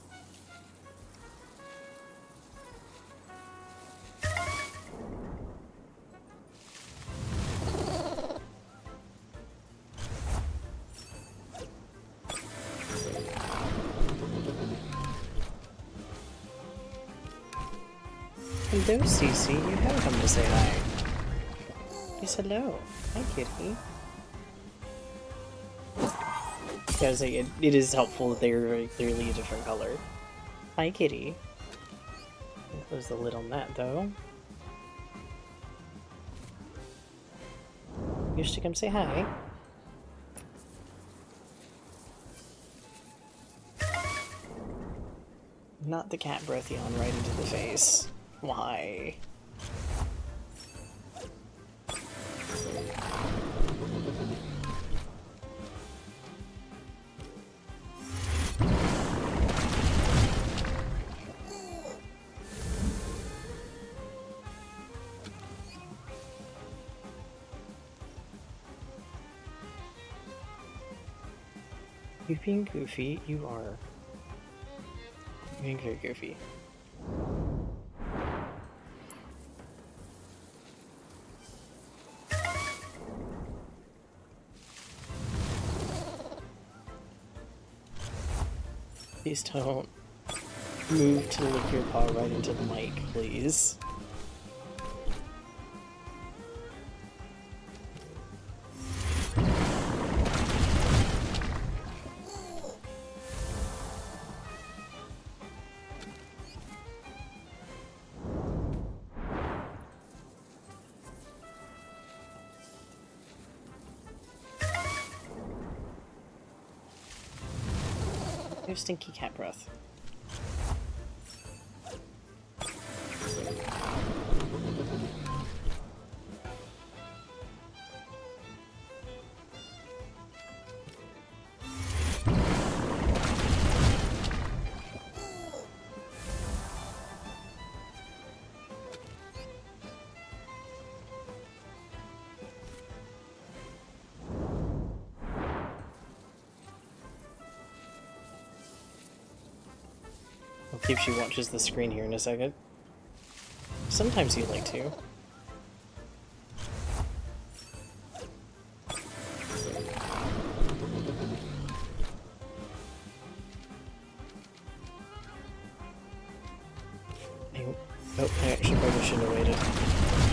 Hello, Cece. You have come to say hi. Yes, hello. Hi, kitty. I was like, it is helpful that they are very clearly a different color. Hi, kitty. Close the lid on that, though. You should come say hi. Not the cat breath yawn right into the face. Why? You being goofy, you are. You're being very goofy. Please don't move to lick your paw right into the mic, please. You have stinky cat breath. I'll see if she watches the screen here in a second. Sometimes you like to. Oh, I actually probably shouldn't have waited.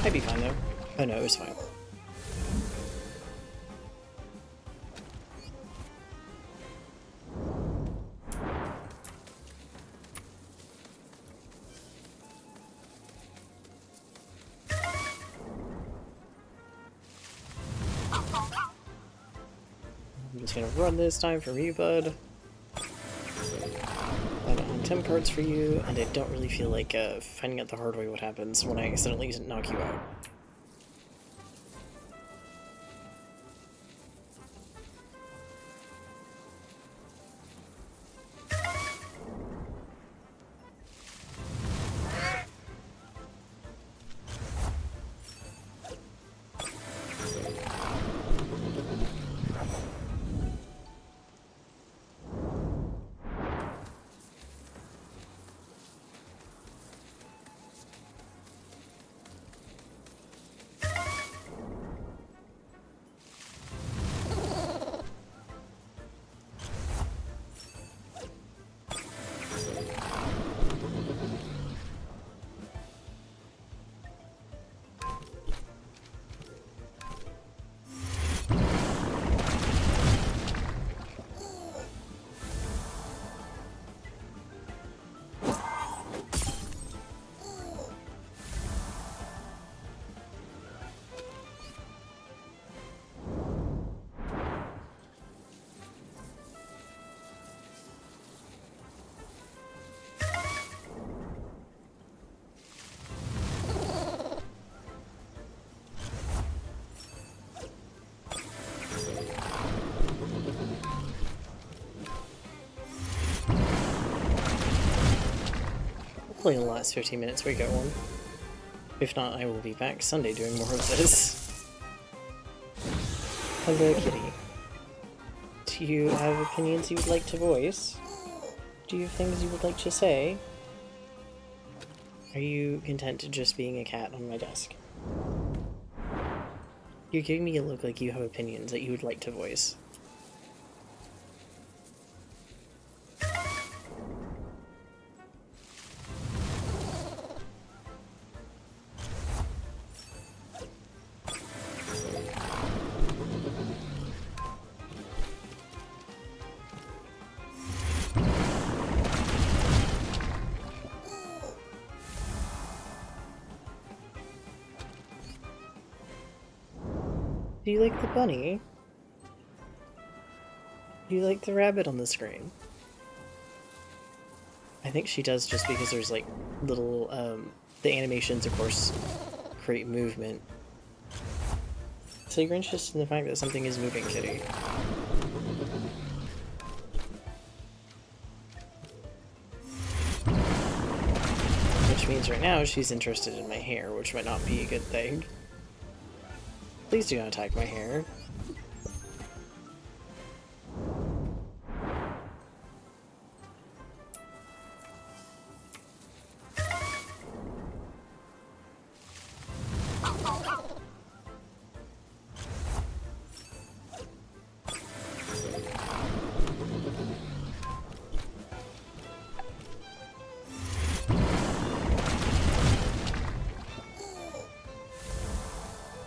I'd be fine though. Oh no, it was fine. I'm just gonna run this time for you, bud. I don't have temp cards for you, and I don't really feel like finding out the hard way what happens when I accidentally knock you out. Hopefully in the last 15 minutes we get one. If not, I will be back Sunday doing more of this. Hello, kitty. Do you have opinions you would like to voice? Do you have things you would like to say? Are you content just being a cat on my desk? You're giving me a look like you have opinions that you would like to voice. Do you like the bunny? Do you like the rabbit on the screen? I think she does just because there's like little, the animations of course create movement. So you're interested in the fact that something is moving, Kitty. Which means right now she's interested in my hair, which might not be a good thing. Please do not attack my hair.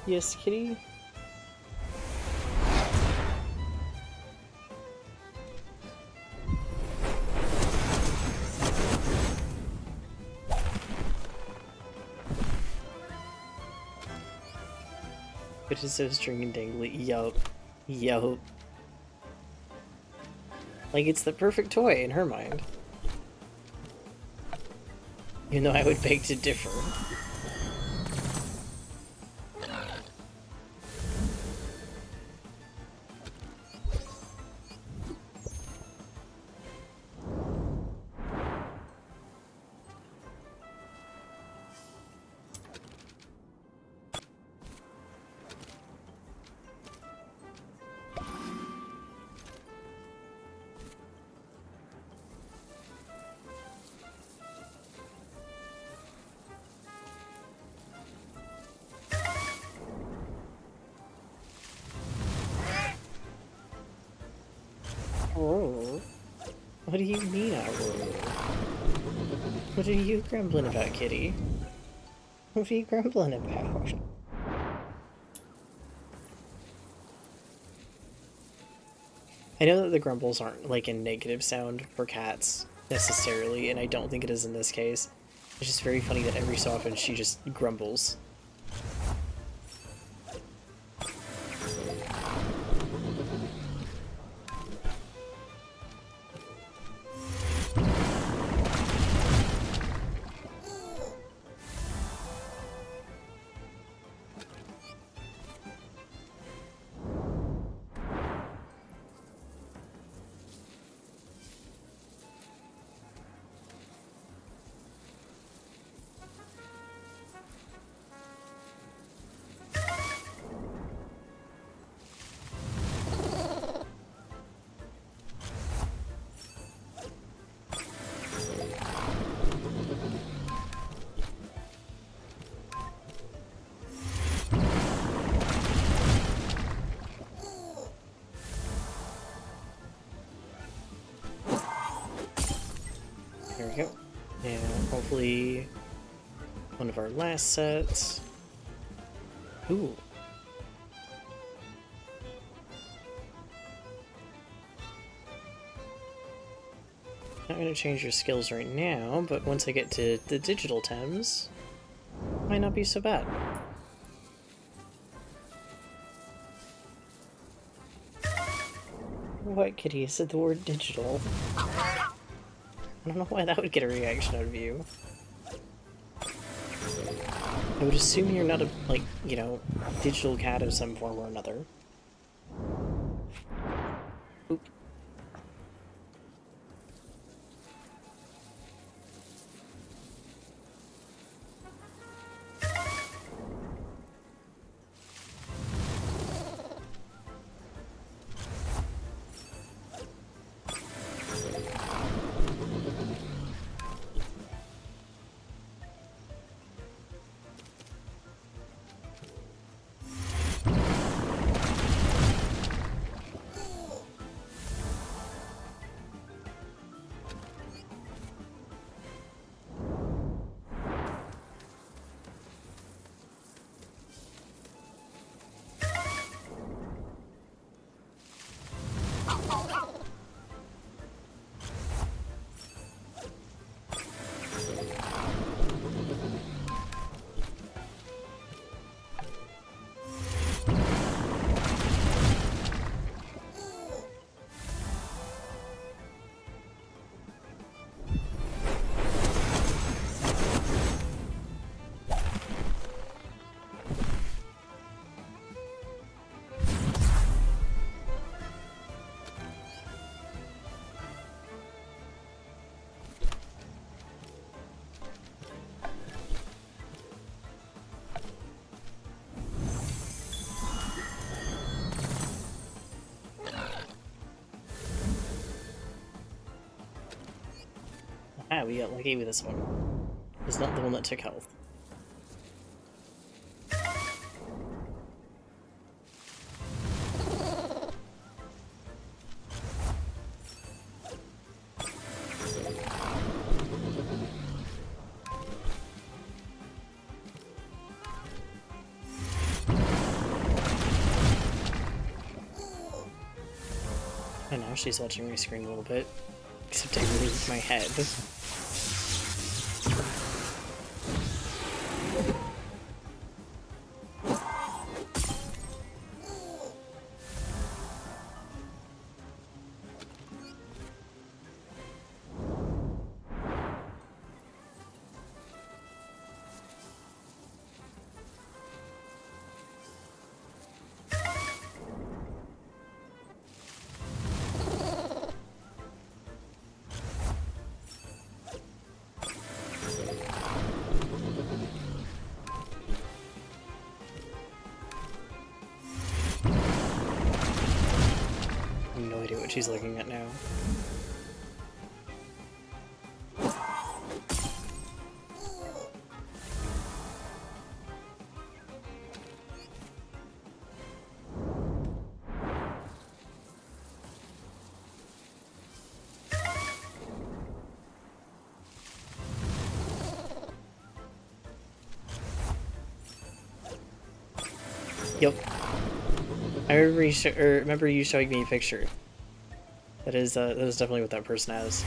Yes, kitty? It is so string and dangly. Yup. Yup. Like, it's the perfect toy in her mind. Even though I would beg to differ. Oh. What do you mean I roll? What are you grumbling about, kitty? What are you grumbling about? I know that the grumbles aren't like a negative sound for cats necessarily, and I don't think it is in this case. It's just very funny that every so often she just grumbles. There we go. And hopefully one of our last sets. Ooh. Not gonna change your skills right now, but once I get to the digital Tems, might not be so bad. What, kitty? You said the word digital. I don't know why that would get a reaction out of you. I would assume you're not a, like, you know, digital cat of some form or another. Oop. Ah, we got lucky with this one. It's not the one that took health. And now she's watching me scream a little bit. Except I moved my head. No idea what she's looking at now. Yep. I remember you showing me a picture. That is definitely what that person has.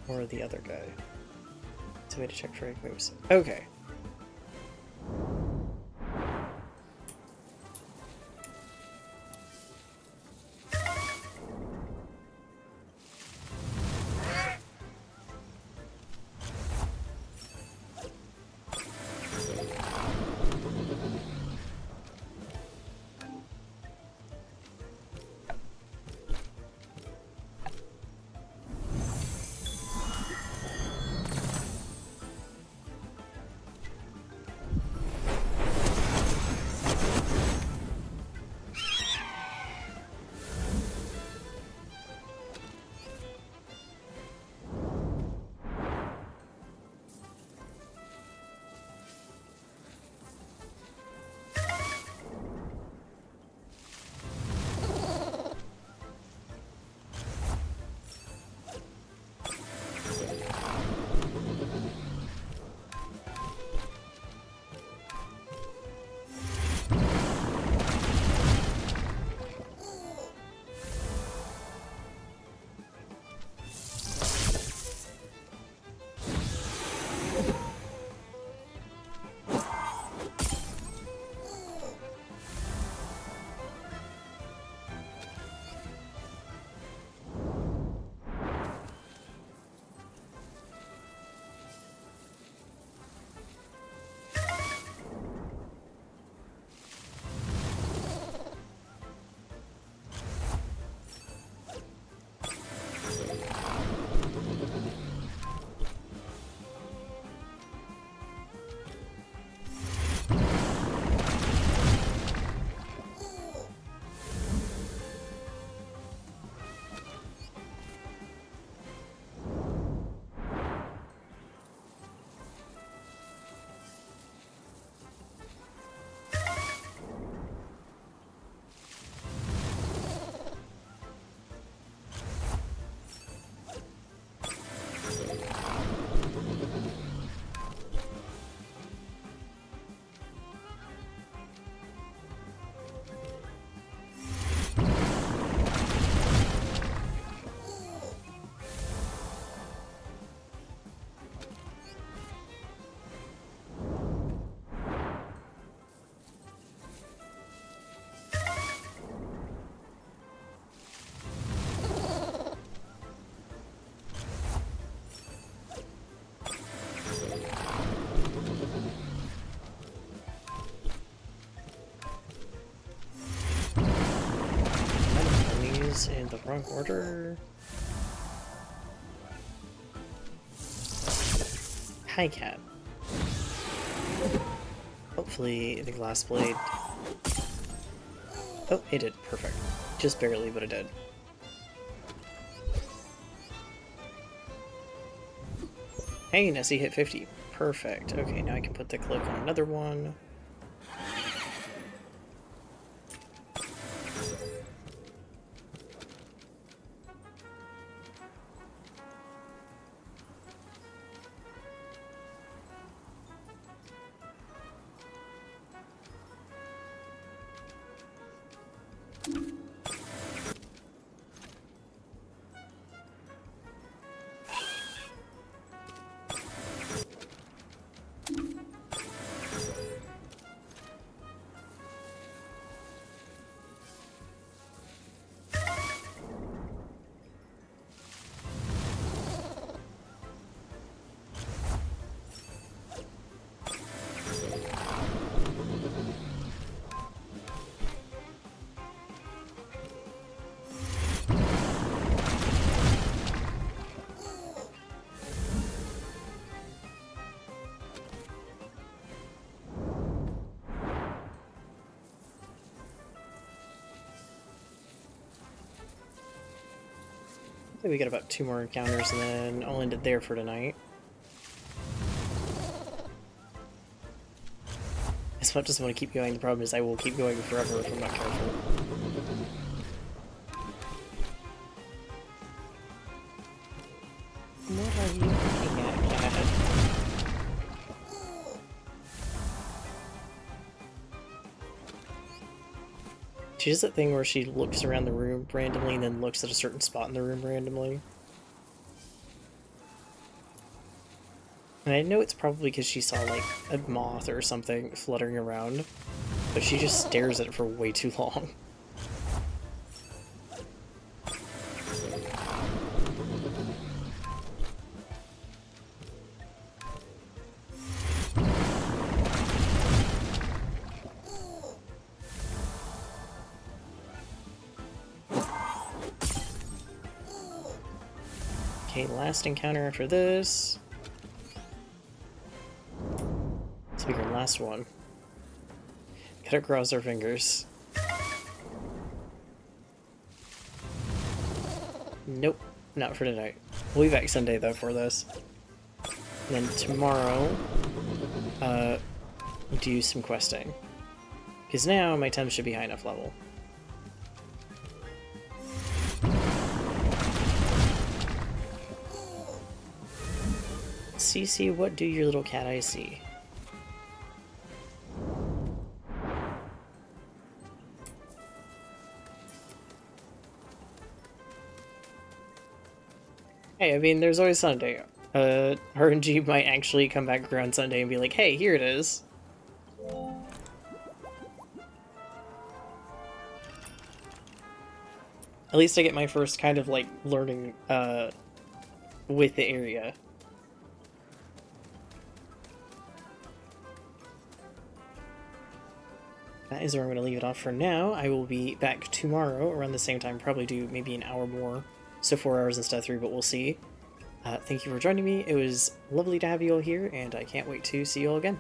Or the other guy. It's a way to check for egg moves. Okay. In the wrong order. Hi, cat. Hopefully the glass blade Oh, it did. Perfect. Just barely, but it did. Hey, Nessie hit 50. Perfect. Okay, now I can put the cloak on another one. I think we got about 2 more encounters and then I'll end it there for tonight. As much as I want to keep going, the problem is I will keep going forever if I'm not careful. What are you looking at, cat? She does that thing where she looks around the room randomly and then looks at a certain spot in the room randomly. And I know it's probably because she saw, like, a moth or something fluttering around, but she just stares at it for way too long. Okay, last encounter after this. So we can last one. Gotta cross our fingers. Nope, not for tonight. We'll be back Sunday though for this. And then tomorrow, do some questing. Because now my Temtem should be high enough level. CC, what do your little cat eyes see? Hey, I mean, there's always Sunday. RNG might actually come back around Sunday and be like, hey, here it is. At least I get my first kind of, like, learning, with the area. That is where I'm going to leave it off for now. I will be back tomorrow around the same time, probably do maybe an hour more. So 4 hours instead of 3, but we'll see. Thank you for joining me. It was lovely to have you all here, and I can't wait to see you all again.